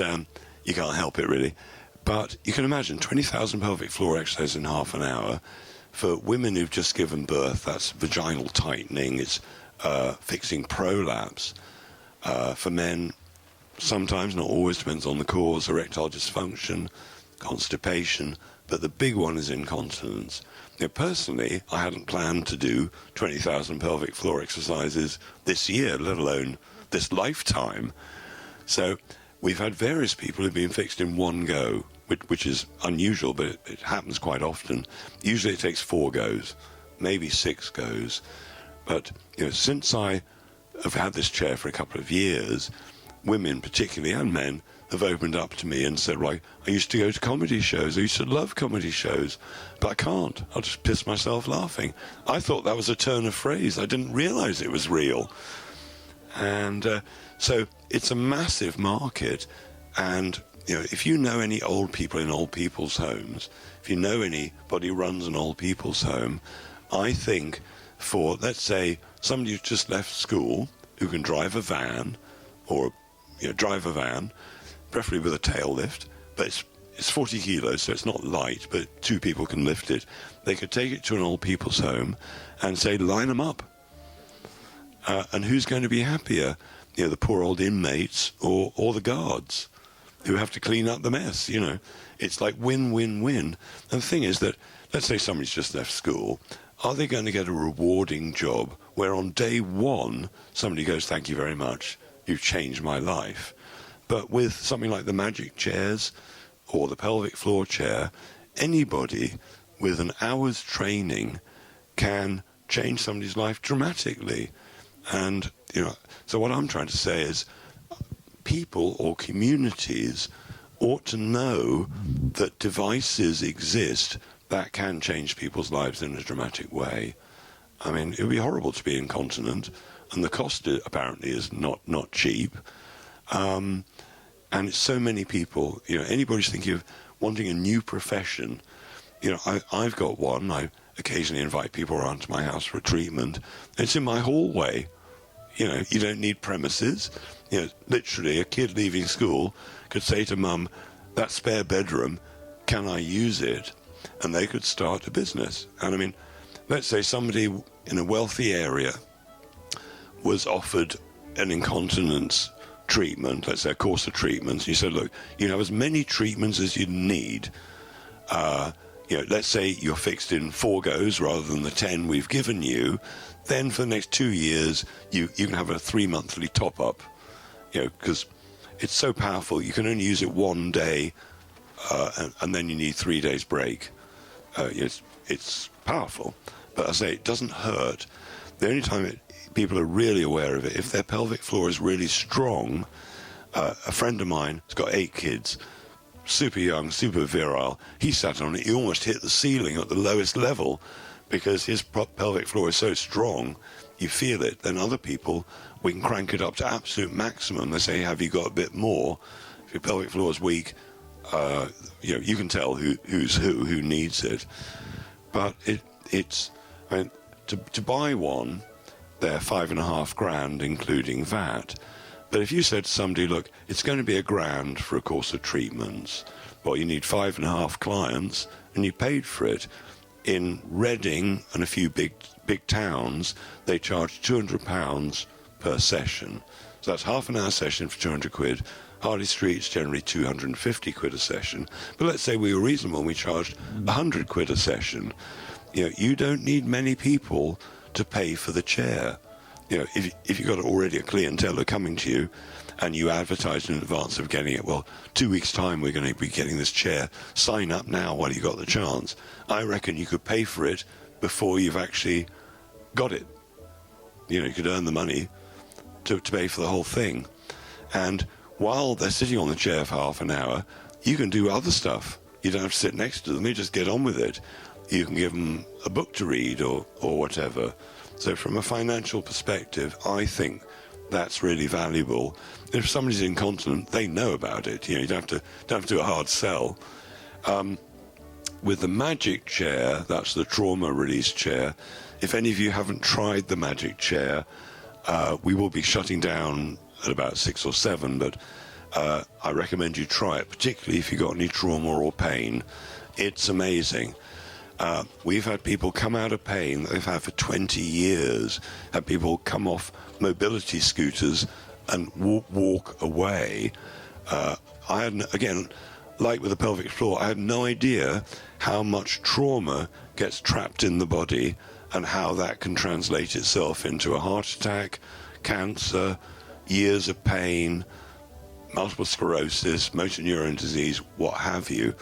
you can't help it, really. But you can imagine 20,000 pelvic floor exercises in half an hour. For women who've just given birth, that's vaginal tightening, it's fixing prolapse. For men, sometimes, not always, depends on the cause, erectile dysfunction, constipation, But the big one is incontinence. Personally, I hadn't planned to do 20,000 pelvic floor exercises this year, let alone this lifetime. So we've had various people who've been fixed in one go, which is unusual, but it happens quite often. Usually it takes 4 goes, maybe 6 goes. But since I have had this chair for a couple of years, women particularly, and men, have opened up to me and said, I used to go to comedy shows. I used to love comedy shows, but I can't. I'll just piss myself laughing. I thought that was a turn of phrase. I didn't realize it was real. And so it's a massive market. And, if you know any old people in old people's homes, if you know anybody who runs an old people's home, I think for, let's say, somebody who's just left school who can drive a van or, drive a van, preferably with a tail lift, but it's 40 kilos, so it's not light, but 2 people can lift it. They could take it to an old people's home and say, line them up. And who's going to be happier? The poor old inmates or the guards who have to clean up the mess, It's like win, win, win. And the thing is that, let's say somebody's just left school, are they going to get a rewarding job where on day 1, somebody goes, thank you very much, you've changed my life? But with something like the magic chairs or the pelvic floor chair, anybody with an hour's training can change somebody's life dramatically. And, so what I'm trying to say is people or communities ought to know that devices exist that can change people's lives in a dramatic way. I mean, it would be horrible to be incontinent, and the cost apparently is not cheap. And it's so many people, anybody's thinking of wanting a new profession. I've got one. I occasionally invite people around to my house for a treatment. It's in my hallway. You don't need premises. Literally a kid leaving school could say to mum, that spare bedroom, can I use it? And they could start a business. And I mean, let's say somebody in a wealthy area was offered an incontinence treatment, let's say a course of treatments. You said, look, you have as many treatments as you need. Let's say you're fixed in 4 goes rather than the 10 we've given you. Then for the next 2 years, you can have a 3-monthly top-up, because it's so powerful. You can only use it 1 day, and then you need 3 days break. It's powerful, but I say it doesn't hurt. The only time people are really aware of it, if their pelvic floor is really strong. A friend of mine has got 8 kids, super young, super virile. He sat on it. He almost hit the ceiling at the lowest level because his pelvic floor is so strong. You feel it. Then other people, we can crank it up to absolute maximum. They say, have you got a bit more? If your pelvic floor is weak, you can tell who needs it. But to buy one, they're $5,500, including VAT. But if you said to somebody, look, it's going to be $1,000 for a course of treatments, well, you need 5.5 clients, and you paid for it. In Reading and a few big towns, they charge £200 per session. So that's half an hour session for 200 quid. Harley Street's generally 250 quid a session. But let's say we were reasonable and we charged 100 quid a session. You don't need many people to pay for the chair. If you've got already a clientele coming to you and you advertise in advance of getting it, well, 2 weeks' time we're going to be getting this chair. Sign up now while you've got the chance. I reckon you could pay for it before you've actually got it. You could earn the money to pay for the whole thing. And while they're sitting on the chair for half an hour, you can do other stuff. You don't have to sit next to them. You just get on with it. You can give them a book to read or whatever. So from a financial perspective, I think that's really valuable. If somebody's incontinent, they know about it. You don't have to do a hard sell. With the magic chair, that's the trauma release chair. If any of you haven't tried the magic chair, we will be shutting down at about 6 or 7, but I recommend you try it, particularly if you've got any trauma or pain. It's amazing. We've had people come out of pain that they've had for 20 years, had people come off mobility scooters and walk away. like with the pelvic floor, I had no idea how much trauma gets trapped in the body and how that can translate itself into a heart attack, cancer, years of pain, multiple sclerosis, motor neuron disease, what have you.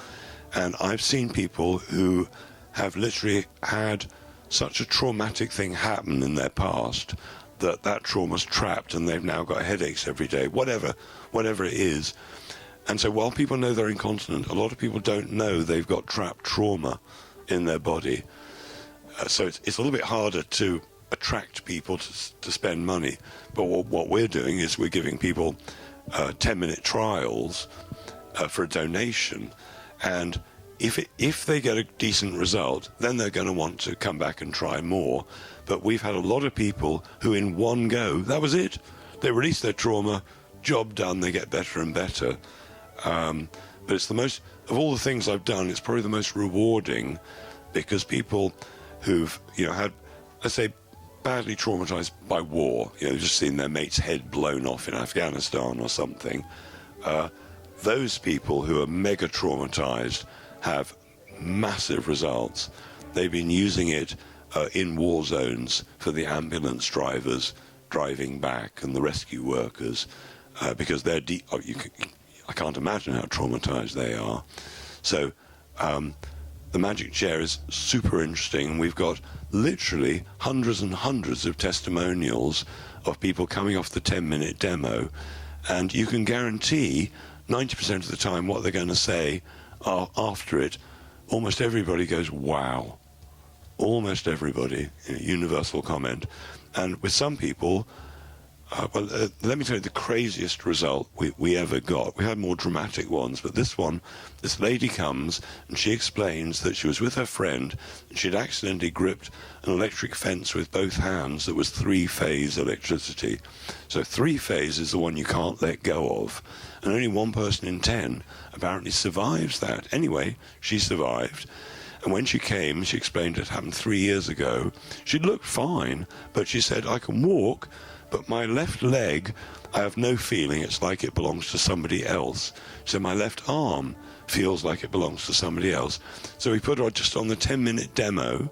And I've seen people who have literally had such a traumatic thing happen in their past that that trauma's trapped and they've now got headaches every day, whatever it is. And so while people know they're incontinent, a lot of people don't know they've got trapped trauma in their body. So it's a little bit harder to attract people to spend money. But what we're doing is we're giving people 10-minute trials for a donation. And if they get a decent result, then they're going to want to come back and try more. But we've had a lot of people who in one go, that was it. They release their trauma, job done, they get better and better. But it's the most, of all the things I've done, it's probably the most rewarding, because people who've, had, let's say, badly traumatized by war, just seen their mate's head blown off in Afghanistan or something, those people who are mega traumatized have massive results. They've been using it in war zones for the ambulance drivers driving back and the rescue workers, because they're I can't imagine how traumatized they are. So the magic chair is super interesting, and we've got literally hundreds and hundreds of testimonials of people coming off the 10-minute demo, and you can guarantee 90% of the time what they're going to say after it. Almost everybody goes, wow. Almost everybody, universal comment. And with some people, let me tell you the craziest result we ever got. We had more dramatic ones, but this lady comes and she explains that she was with her friend and she'd accidentally gripped an electric fence with both hands that was 3-phase electricity. So 3-phase is the one you can't let go of. And only 1 person in 10 apparently survives that. Anyway, she survived. And when she came, she explained it happened 3 years ago. She looked fine, but she said, I can walk, but my left leg, I have no feeling. It's like it belongs to somebody else. So my left arm feels like it belongs to somebody else. So we put her just on the 10-minute demo,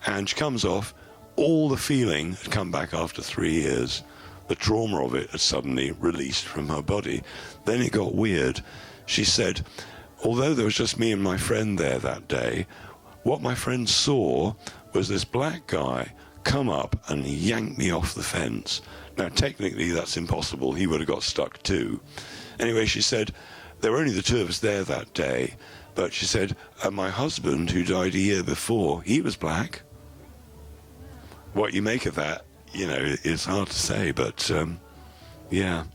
and she comes off. All the feeling had come back after 3 years. The trauma of it had suddenly released from her body. Then it got weird. She said, although there was just me and my friend there that day, what my friend saw was this black guy come up and yank me off the fence. Now, technically, that's impossible. He would have got stuck too. Anyway, she said, there were only the two of us there that day, but she said, my husband, who died a year before, he was black. What you make of that, it's hard to say, but yeah.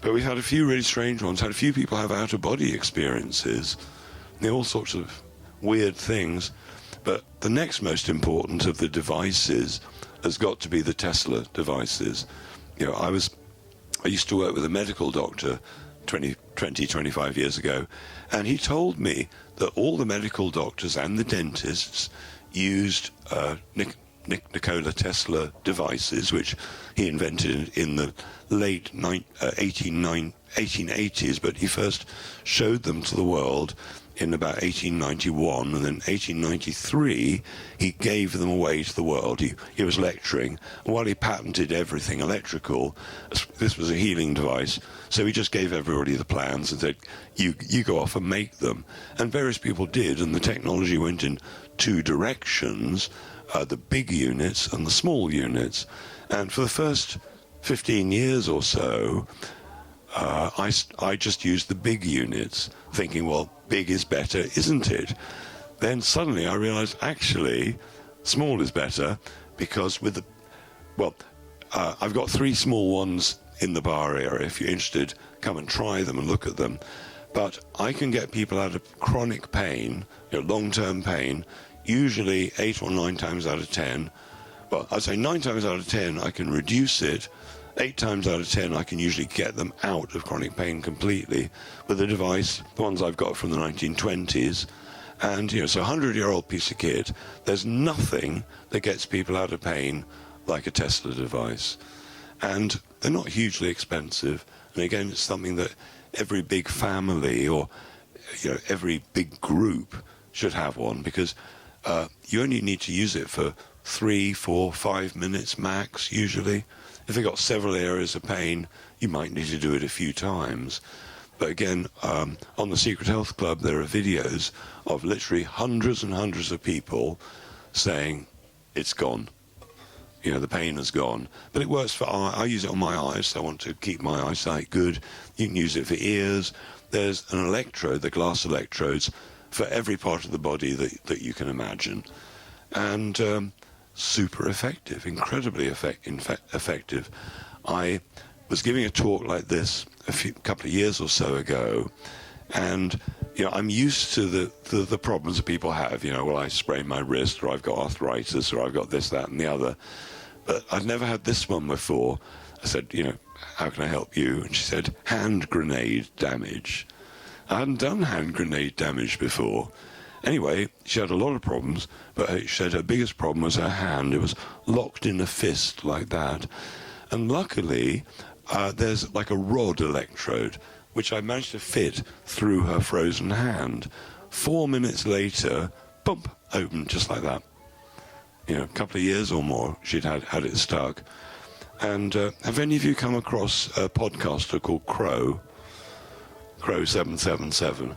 But we've had a few really strange ones, had a few people have out-of-body experiences, all sorts of weird things. But the next most important of the devices has got to be the Tesla devices. I used to work with a medical doctor 25 years ago, and he told me that all the medical doctors and the dentists used Nikola Tesla devices, which he invented in the late 1880s, but he first showed them to the world in about 1891, and then 1893 he gave them away to the world. He was lecturing, and while he patented everything electrical, this was a healing device, so he just gave everybody the plans and said, you go off and make them. And various people did, and the technology went in 2 directions, the big units and the small units. And for the first 15 years or so, I just used the big units, thinking, well, big is better, isn't it? Then suddenly I realized, actually, small is better, because I've got 3 small ones in the bar area. If you're interested, come and try them and look at them. But I can get people out of chronic pain, long-term pain, usually 8 or 9 times out of 10. Well, I'd say 9 times out of 10 I can reduce it. 8 times out of 10 I can usually get them out of chronic pain completely with a device, the ones I've got from the 1920s. And, it's a 100-year-old piece of kit. There's nothing that gets people out of pain like a Tesla device. And they're not hugely expensive. And again, it's something that every big family or every big group should have one, because you only need to use it for 3, 4, 5 minutes max, usually. If you've got several areas of pain, you might need to do it a few times. But again, on the Secret Health Club, there are videos of literally hundreds and hundreds of people saying, it's gone. The pain has gone. But it works for I use it on my eyes, so I want to keep my eyesight good. You can use it for ears. There's an electrode, the glass electrodes, for every part of the body that you can imagine. And super effective, incredibly effective. I was giving a talk like this a couple of years or so ago, and I'm used to the problems that people have. Well, I sprained my wrist, or I've got arthritis, or I've got this, that, and the other. But I'd never had this one before. I said, how can I help you? And she said, hand grenade damage. I hadn't done hand grenade damage before. Anyway, she had a lot of problems, but she said her biggest problem was her hand. It was locked in a fist like that. And luckily, there's like a rod electrode, which I managed to fit through her frozen hand. 4 minutes later, bump, open just like that. A couple of years or more, she'd had it stuck. And have any of you come across a podcaster called Crow 777?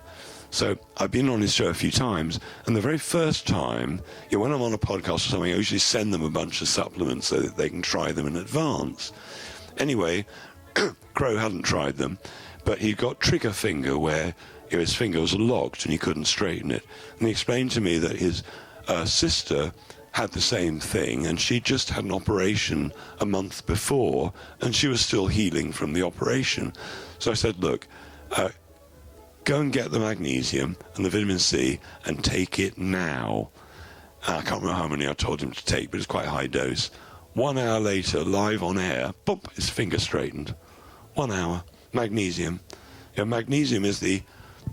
So I've been on his show a few times, and the very first time, when I'm on a podcast or something, I usually send them a bunch of supplements so that they can try them in advance. Anyway, Crow hadn't tried them, but he got trigger finger where his finger was locked and he couldn't straighten it. And he explained to me that his sister had the same thing, and she just had an operation a month before, and she was still healing from the operation. So I said, look, go and get the magnesium and the vitamin C and take it now. I can't remember how many I told him to take, but it's quite a high dose. 1 hour later, live on air, bump, his finger straightened. 1 hour. Magnesium. Magnesium is the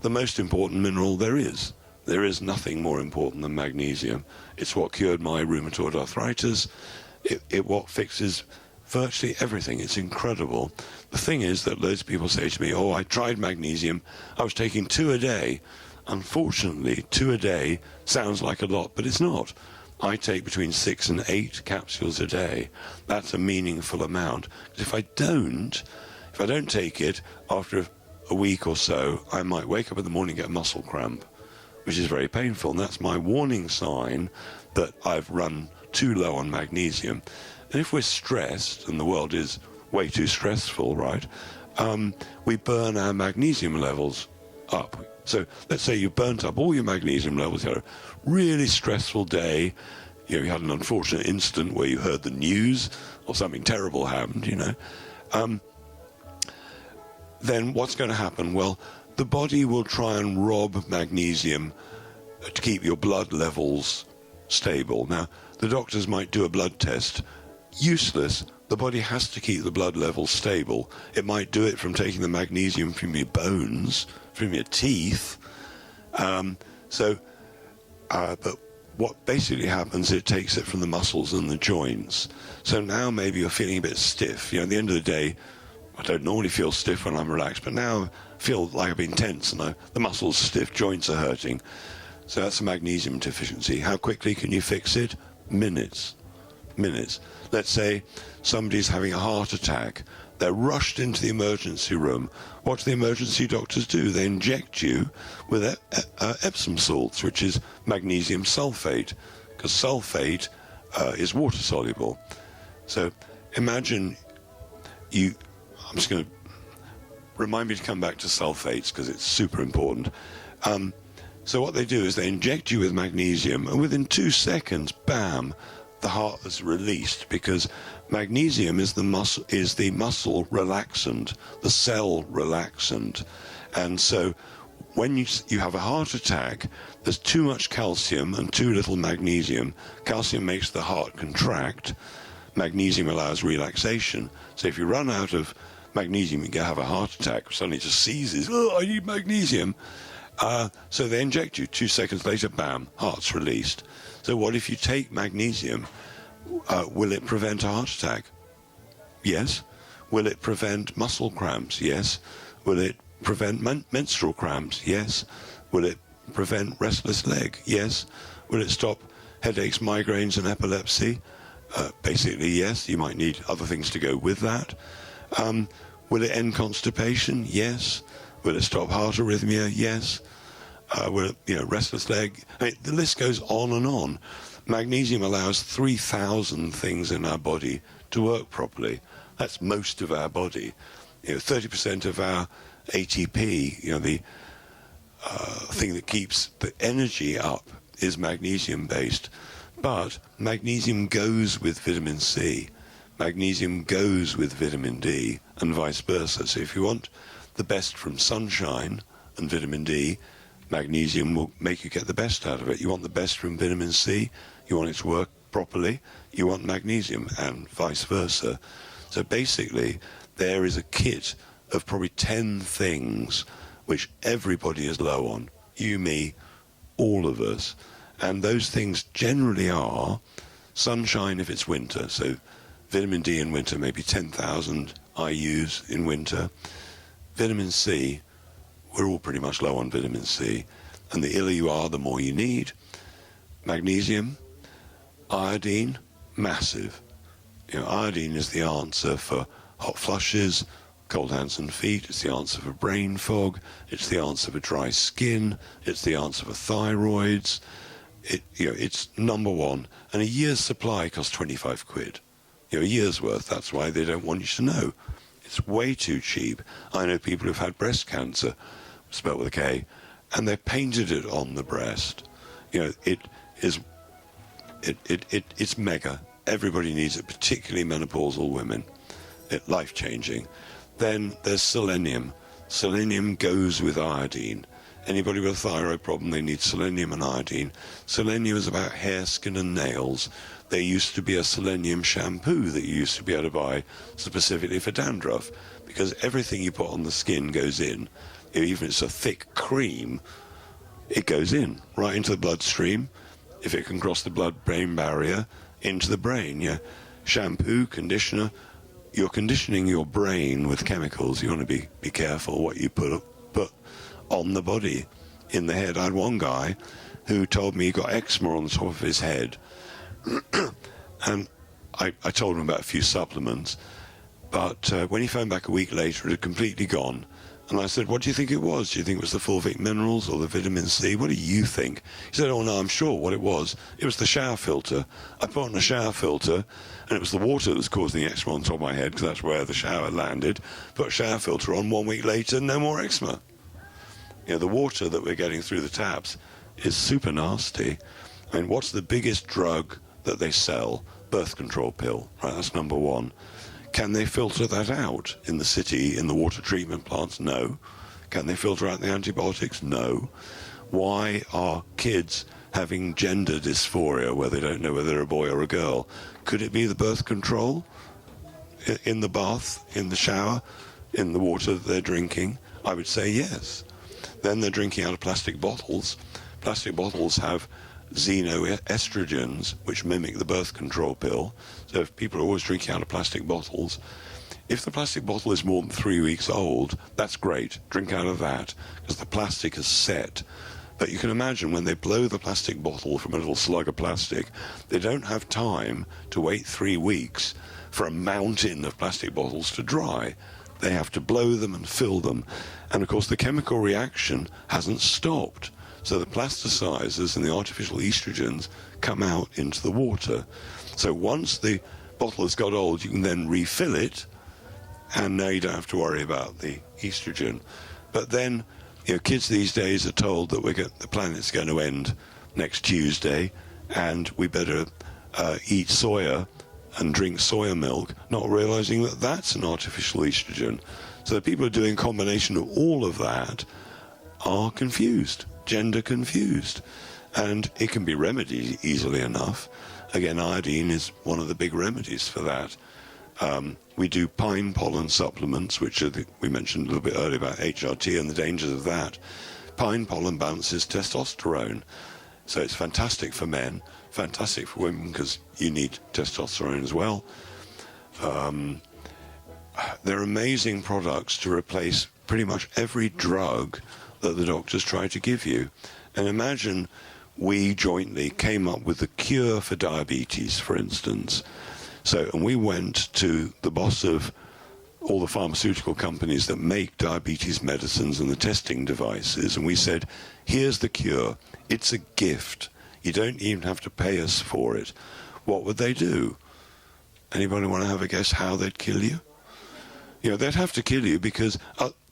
most important mineral there is. There is nothing more important than magnesium. It's what cured my rheumatoid arthritis. It what fixes virtually everything. It's incredible. The thing is that loads of people say to me, I tried magnesium. I was taking 2 a day. Unfortunately, 2 a day sounds like a lot, but it's not. I take between 6 and 8 capsules a day. That's a meaningful amount. If I don't take it, after a week or so, I might wake up in the morning and get a muscle cramp, which is very painful. And that's my warning sign that I've run too low on magnesium. And if we're stressed, and the world is way too stressful, right, we burn our magnesium levels up. So let's say you've burnt up all your magnesium levels, you had a really stressful day, you had an unfortunate incident where you heard the news or something terrible happened, then what's going to happen? Well, the body will try and rob magnesium to keep your blood levels stable. Now, the doctors might do a blood test. Useless. The body has to keep the blood levels stable. It might do it from taking the magnesium from your bones, from your teeth. But what basically happens, it takes it from the muscles and the joints. So now maybe you're feeling a bit stiff. At the end of the day, I don't normally feel stiff when I'm relaxed, but now I feel like I've been tense and the muscles are stiff, joints are hurting. So that's a magnesium deficiency. How quickly can you fix it? Minutes. Let's say somebody's having a heart attack. They're rushed into the emergency room. What do the emergency doctors do? They inject you with Epsom salts, which is magnesium sulfate, because sulfate is water soluble. So imagine I'm just going to remind me to come back to sulfates because it's super important. So what they do is they inject you with magnesium, and within 2 seconds, bam, the heart is released, because magnesium is the muscle relaxant, the cell relaxant. And so when you have a heart attack, there's too much calcium and too little magnesium. Calcium makes the heart contract. Magnesium allows relaxation. So if you run out of magnesium, you can have a heart attack. Suddenly it just seizes. I need magnesium. So they inject you. 2 seconds later, bam, heart's released. So what if you take magnesium? Will it prevent a heart attack? Yes. Will it prevent muscle cramps? Yes. Will it prevent menstrual cramps? Yes. Will it prevent restless leg? Yes. Will it stop headaches, migraines and epilepsy? Basically, yes. You might need other things to go with that. Will it end constipation? Yes. Will it stop heart arrhythmia? Yes. Will it, restless leg? I mean, the list goes on and on. Magnesium allows 3,000 things in our body to work properly. That's most of our body. 30% of our ATP, the thing that keeps the energy up, is magnesium-based. But magnesium goes with vitamin C. Magnesium goes with vitamin D, and vice versa. So if you want the best from sunshine and vitamin D, magnesium will make you get the best out of it. You want the best from vitamin C, you want it to work properly, you want magnesium, and vice versa. So basically, there is a kit of probably 10 things which everybody is low on. You, me, all of us. And those things generally are sunshine if it's winter. So vitamin D in winter, maybe 10,000 IUs in winter. Vitamin C, we're all pretty much low on vitamin C. And the iller you are, the more you need. Magnesium, iodine, massive. Iodine is the answer for hot flushes, cold hands and feet. It's the answer for brain fog. It's the answer for dry skin. It's the answer for thyroids. It's number one. And a year's supply costs 25 quid. A year's worth. That's why they don't want you to know. It's way too cheap. I know people who've had breast cancer, spelled with a K, and they've painted it on the breast. It's mega. Everybody needs it, particularly menopausal women. It's life-changing. Then there's selenium. Selenium goes with iodine. Anybody with a thyroid problem, they need selenium and iodine. Selenium is about hair, skin and nails. There used to be a selenium shampoo that you used to be able to buy specifically for dandruff, because everything you put on the skin goes in. Even if it's a thick cream, it goes in, right into the bloodstream. If it can cross the blood-brain barrier, into the brain. Shampoo, conditioner, you're conditioning your brain with chemicals. You want to be careful what you put on the body, in the head. I had one guy who told me he got eczema on the top of his head. And I told him about a few supplements, but when he phoned back a week later, it had completely gone. And I said, what do you think it was? Do you think it was the fulvic minerals or the vitamin C? What do you think? He said, oh no, I'm sure what it was. It was the shower filter. I put on a shower filter, and it was the water that was causing the eczema on top of my head, because that's where the shower landed. Put a shower filter on, 1 week later, no more eczema. The water that we're getting through the taps is super nasty. I mean, what's the biggest drug that they sell? Birth control pill, right? That's number one. Can they filter that out in the city, in the water treatment plants? No. Can they filter out the antibiotics? No. Why are kids having gender dysphoria where they don't know whether they're a boy or a girl? Could it be the birth control in the bath, in the shower, in the water that they're drinking? I would say yes. Then they're drinking out of plastic bottles. Plastic bottles have xenoestrogens, which mimic the birth control pill. So if people are always drinking out of plastic bottles, if the plastic bottle is more than 3 weeks old, that's great. Drink out of that, because the plastic is set. But you can imagine when they blow the plastic bottle from a little slug of plastic, they don't have time to wait 3 weeks for a mountain of plastic bottles to dry. They have to blow them and fill them. And of course the chemical reaction hasn't stopped. So the plasticizers and the artificial estrogens come out into the water. So once the bottle has got old, you can then refill it, and now you don't have to worry about the estrogen. But then, kids these days are told that the planet's going to end next Tuesday, and we better eat soya and drink soya milk, not realizing that that's an artificial estrogen. So the people who are doing a combination of all of that are confused, gender confused. And it can be remedied easily enough. Again, iodine is one of the big remedies for that. We do pine pollen supplements, which we mentioned a little bit earlier about HRT and the dangers of that. Pine pollen balances testosterone. So it's fantastic for men, fantastic for women, because you need testosterone as well. they're amazing products to replace pretty much every drug that the doctors try to give you. And imagine we jointly came up with the cure for diabetes, for instance. So, and we went to the boss of all the pharmaceutical companies that make diabetes medicines and the testing devices, and we said, here's the cure. It's a gift. You don't even have to pay us for it. What would they do? Anybody want to have a guess how they'd kill you? You know, they'd have to kill you because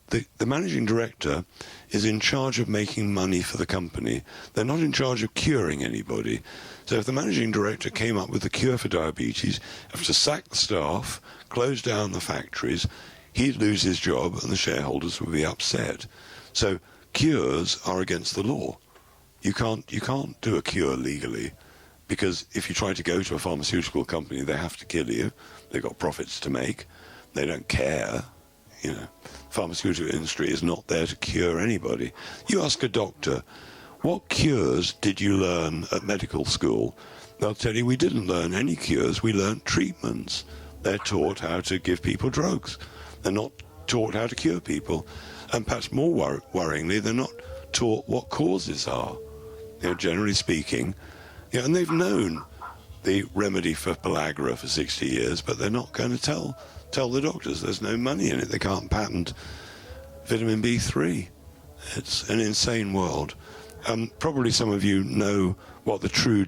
the managing director is in charge of making money for the company. They're not in charge of curing anybody. So if the managing director came up with the cure for diabetes, have to sack the staff, close down the factories, he'd lose his job and the shareholders would be upset. So cures are against the law. You can't do a cure legally, because if you try to go to a pharmaceutical company, they have to kill you. They've got profits to make. They don't care. You know, pharmaceutical industry is not there to cure anybody. You ask a doctor, what cures did you learn at medical school? They'll tell you, we didn't learn any cures, we learned treatments. They're taught how to give people drugs. They're not taught how to cure people. And perhaps more worryingly, they're not taught what causes are. You know, generally speaking, yeah, and they've known the remedy for pellagra for 60 years, but they're not going to tell the doctors. There's no money in it. They can't patent vitamin B3. It's an insane world. Probably some of you know what the true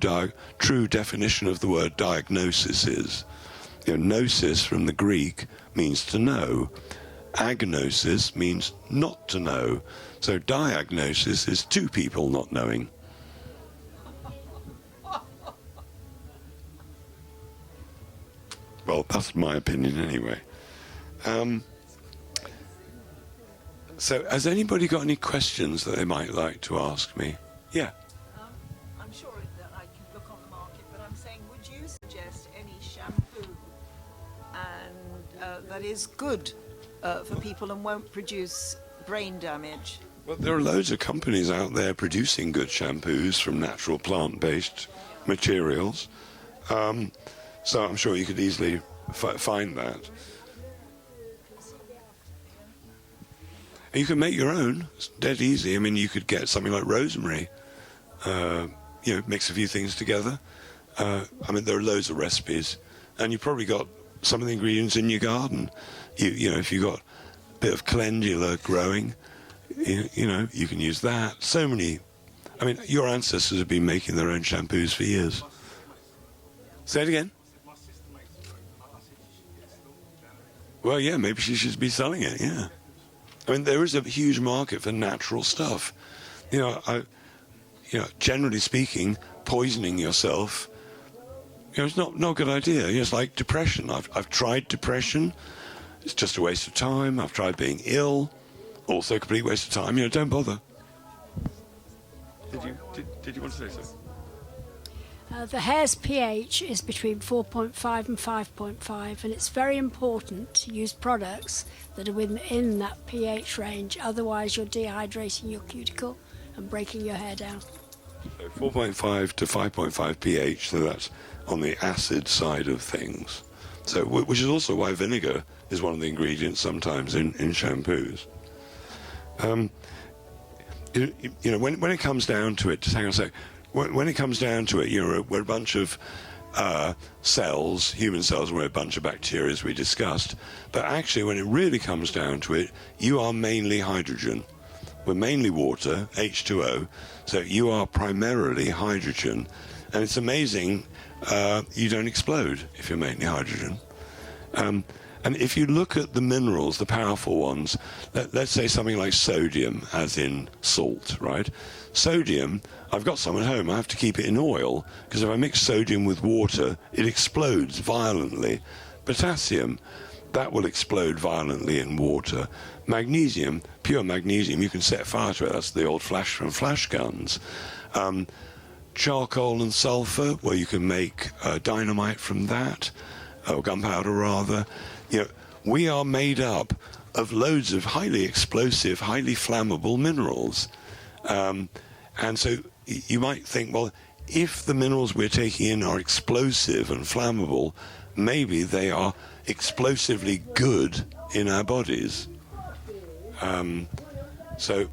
definition of the word diagnosis is. You know, gnosis from the Greek means to know. Agnosis means not to know. So diagnosis is two people not knowing. Well, that's my opinion anyway. So has anybody got any questions that they might like to ask me? Yeah. I'm sure that I can look on the market, but I'm saying, would you suggest any shampoo and that is good for people and won't produce brain damage? Well, there are loads of companies out there producing good shampoos from natural plant-based materials. So I'm sure you could easily find that. And you can make your own. It's dead easy. I mean, you could get something like rosemary, you know, mix a few things together. I mean, there are loads of recipes. And you've probably got some of the ingredients in your garden. You know, if you've got a bit of calendula growing, you know, you can use that. So many. I mean, your ancestors have been making their own shampoos for years. Say it again. Well, yeah, maybe she should be selling it, yeah. I mean, there is a huge market for natural stuff. You know, generally speaking, poisoning yourself, you know, it's not a good idea. You know, it's like depression. I've tried depression. It's just a waste of time. I've tried being ill. Also a complete waste of time. You know, don't bother. Did you want to say something? The hair's pH is between 4.5 and 5.5, and it's very important to use products that are within that pH range. Otherwise, you're dehydrating your cuticle and breaking your hair down. So 4.5 to 5.5 pH, so that's on the acid side of things. So, which is also why vinegar is one of the ingredients sometimes in shampoos. You know, when it comes down to it, just hang on a sec. When it comes down to it, you know, we're a bunch of cells, human cells, we're a bunch of bacteria, as we discussed. But actually, when it really comes down to it, you are mainly hydrogen. We're mainly water, H2O, so you are primarily hydrogen. And it's amazing, you don't explode if you're mainly hydrogen. And if you look at the minerals, the powerful ones, let's say something like sodium, as in salt, right? Sodium, I've got some at home. I have to keep it in oil, because if I mix sodium with water, it explodes violently. Potassium, that will explode violently in water. Magnesium, pure magnesium, you can set fire to it. That's the old flash from flash guns. Charcoal and sulfur, well, you can make dynamite from that, or gunpowder rather. You know, we are made up of loads of highly explosive, highly flammable minerals. And so you might think, well, if the minerals we're taking in are explosive and flammable, maybe they are explosively good in our bodies. So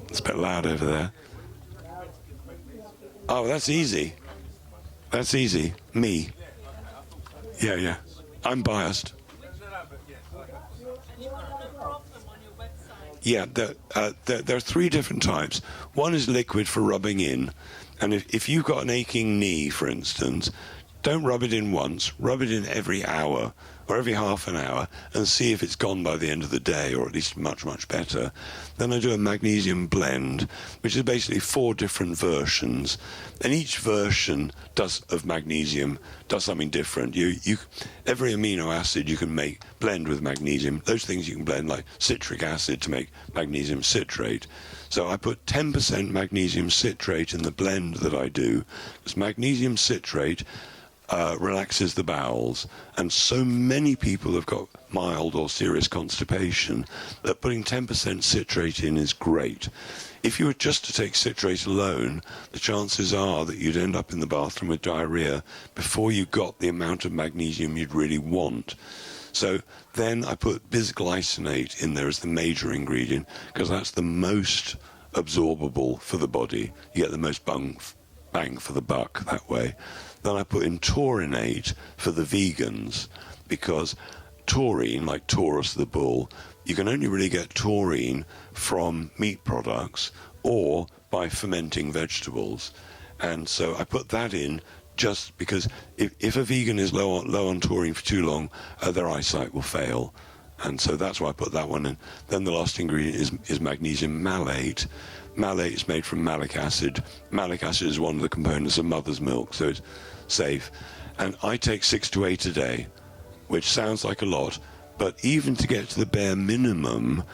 it's a bit loud over there. Oh, that's easy. That's easy. Me. Yeah. I'm biased. Yeah, there are 3 different types. One is liquid for rubbing in. And if you've got an aching knee, for instance, don't rub it in once. Rub it in every hour or every half an hour and see if it's gone by the end of the day, or at least much, much better. Then I do a magnesium blend, which is basically 4 different versions. And each version of magnesium does something different. Every amino acid you can blend with magnesium. Those things you can blend, like citric acid, to make magnesium citrate. So I put 10% magnesium citrate in the blend that I do, because magnesium citrate relaxes the bowels, and so many people have got mild or serious constipation that putting 10% citrate in is great. If you were just to take citrate alone, the chances are that you'd end up in the bathroom with diarrhea before you got the amount of magnesium you'd really want. So then I put bisglycinate in there as the major ingredient, because that's the most absorbable for the body. You get the most bang for the buck that way. Then I put in taurinate for the vegans, because taurine, like Taurus the bull, you can only really get taurine from meat products or by fermenting vegetables. And so I put that in just because if a vegan is low on taurine for too long, their eyesight will fail. And so that's why I put that one in. Then the last ingredient is magnesium malate. Malate is made from malic acid. Malic acid is one of the components of mother's milk, so it's safe. And I take 6 to 8 a day, which sounds like a lot, but even to get to the bare minimum,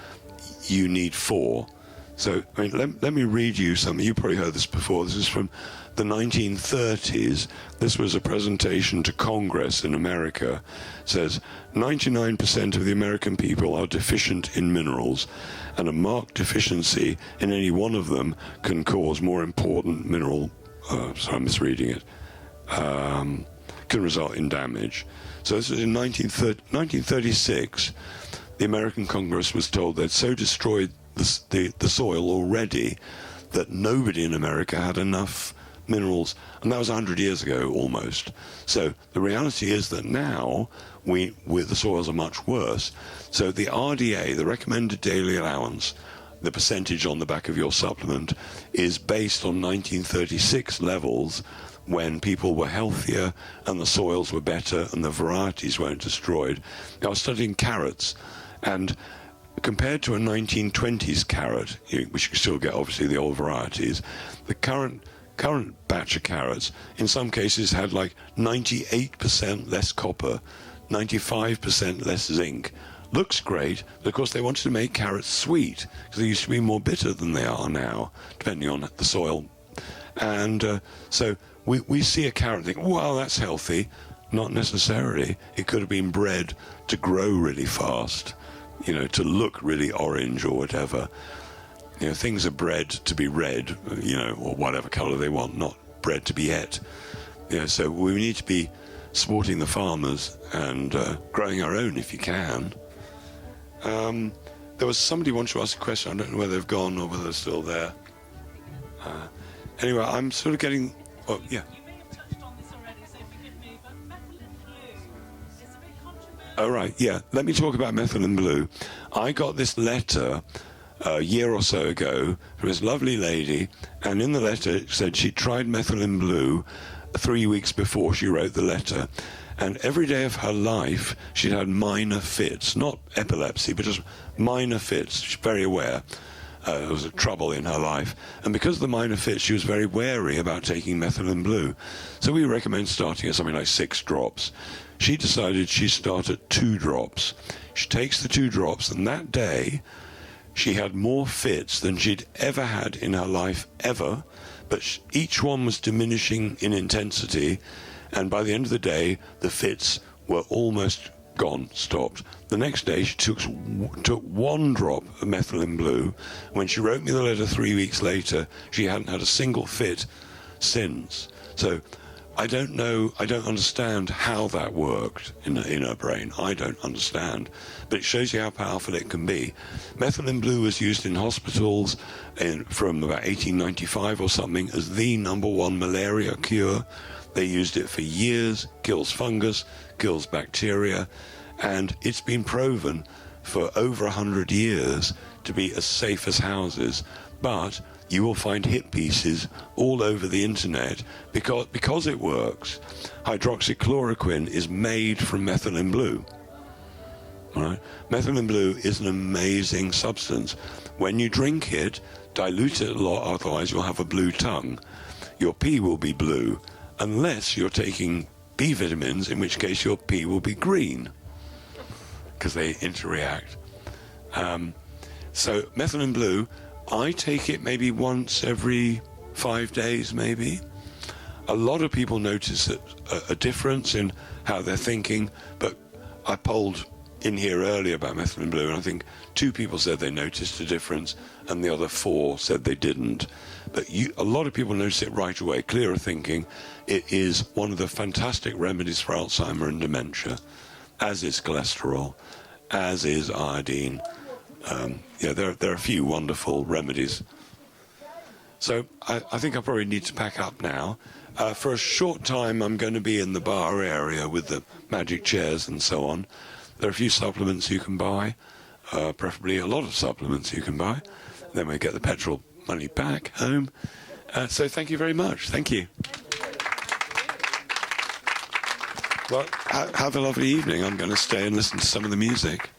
you need 4. So, I mean, let me read you something. You probably heard this before. This is from the 1930s. This was a presentation to Congress in America. It says, 99% of the American people are deficient in minerals, and a marked deficiency in any one of them can cause more important mineral, sorry, I'm misreading it, can result in damage. So this is in 1936. The American Congress was told they'd so destroyed the soil already that nobody in America had enough minerals, and that was 100 years ago almost. So the reality is that now the soils are much worse. So the RDA, the recommended daily allowance, the percentage on the back of your supplement, is based on 1936 levels, when people were healthier and the soils were better and the varieties weren't destroyed. I was studying carrots, and compared to a 1920s carrot, which you still get obviously the old varieties, the current batch of carrots in some cases had like 98% less copper, 95% less zinc. Looks great, but of course they wanted to make carrots sweet, because they used to be more bitter than they are now, depending on the soil. And so we see a carrot and think, wow, that's healthy. Not necessarily. It could have been bred to grow really fast, to look really orange or whatever. Things are bred to be red, or whatever colour they want, not bred to be et. So we need to be supporting the farmers and growing our own if you can. There was somebody who wanted to ask a question. I don't know whether they've gone or whether they're still there. Anyway, I'm sort of getting... Oh, yeah. You may have touched on this already, so forgive me, but methylene blue is a bit controversial. Oh, right, yeah. Let me talk about methylene blue. I got this letter a year or so ago from this lovely lady, and in the letter it said she tried methylene blue 3 weeks before she wrote the letter. And every day of her life, she'd had minor fits, not epilepsy, but just minor fits. She's very aware. There was trouble in her life, and because of the minor fits, she was very wary about taking methylene blue. So we recommend starting at something like 6 drops. She decided she'd start at 2 drops. She takes the 2 drops, and that day she had more fits than she'd ever had in her life, ever, but each one was diminishing in intensity, and by the end of the day, the fits were almost gone, stopped. The next day, she took 1 drop of methylene blue. When she wrote me the letter 3 weeks later, she hadn't had a single fit since. So I don't know, I don't understand how that worked in her brain. I don't understand. But it shows you how powerful it can be. Methylene blue was used in hospitals from about 1895 or something as the #1 malaria cure. They used it for years, kills fungus, kills bacteria, and it's been proven for over 100 years to be as safe as houses. But you will find hit pieces all over the internet because it works. Hydroxychloroquine is made from methylene blue. Right? Methylene blue is an amazing substance. When you drink it, dilute it a lot, otherwise you'll have a blue tongue. Your pee will be blue, unless you're taking B vitamins, in which case your pee will be green, because they interact. So methylene blue, I take it maybe once every 5 days, maybe. A lot of people notice a difference in how they're thinking, but I polled in here earlier about methylene blue, and I think 2 people said they noticed a difference, and the other 4 said they didn't. But a lot of people notice it right away, clearer thinking. It is one of the fantastic remedies for Alzheimer and dementia, as is cholesterol, as is iodine. There are a few wonderful remedies. So I think I probably need to pack up now. For a short time, I'm going to be in the bar area with the magic chairs and so on. There are a few supplements you can buy, preferably a lot of supplements you can buy. Then we get the petrol money back home. So thank you very much. Thank you. Well, have a lovely evening. I'm going to stay and listen to some of the music.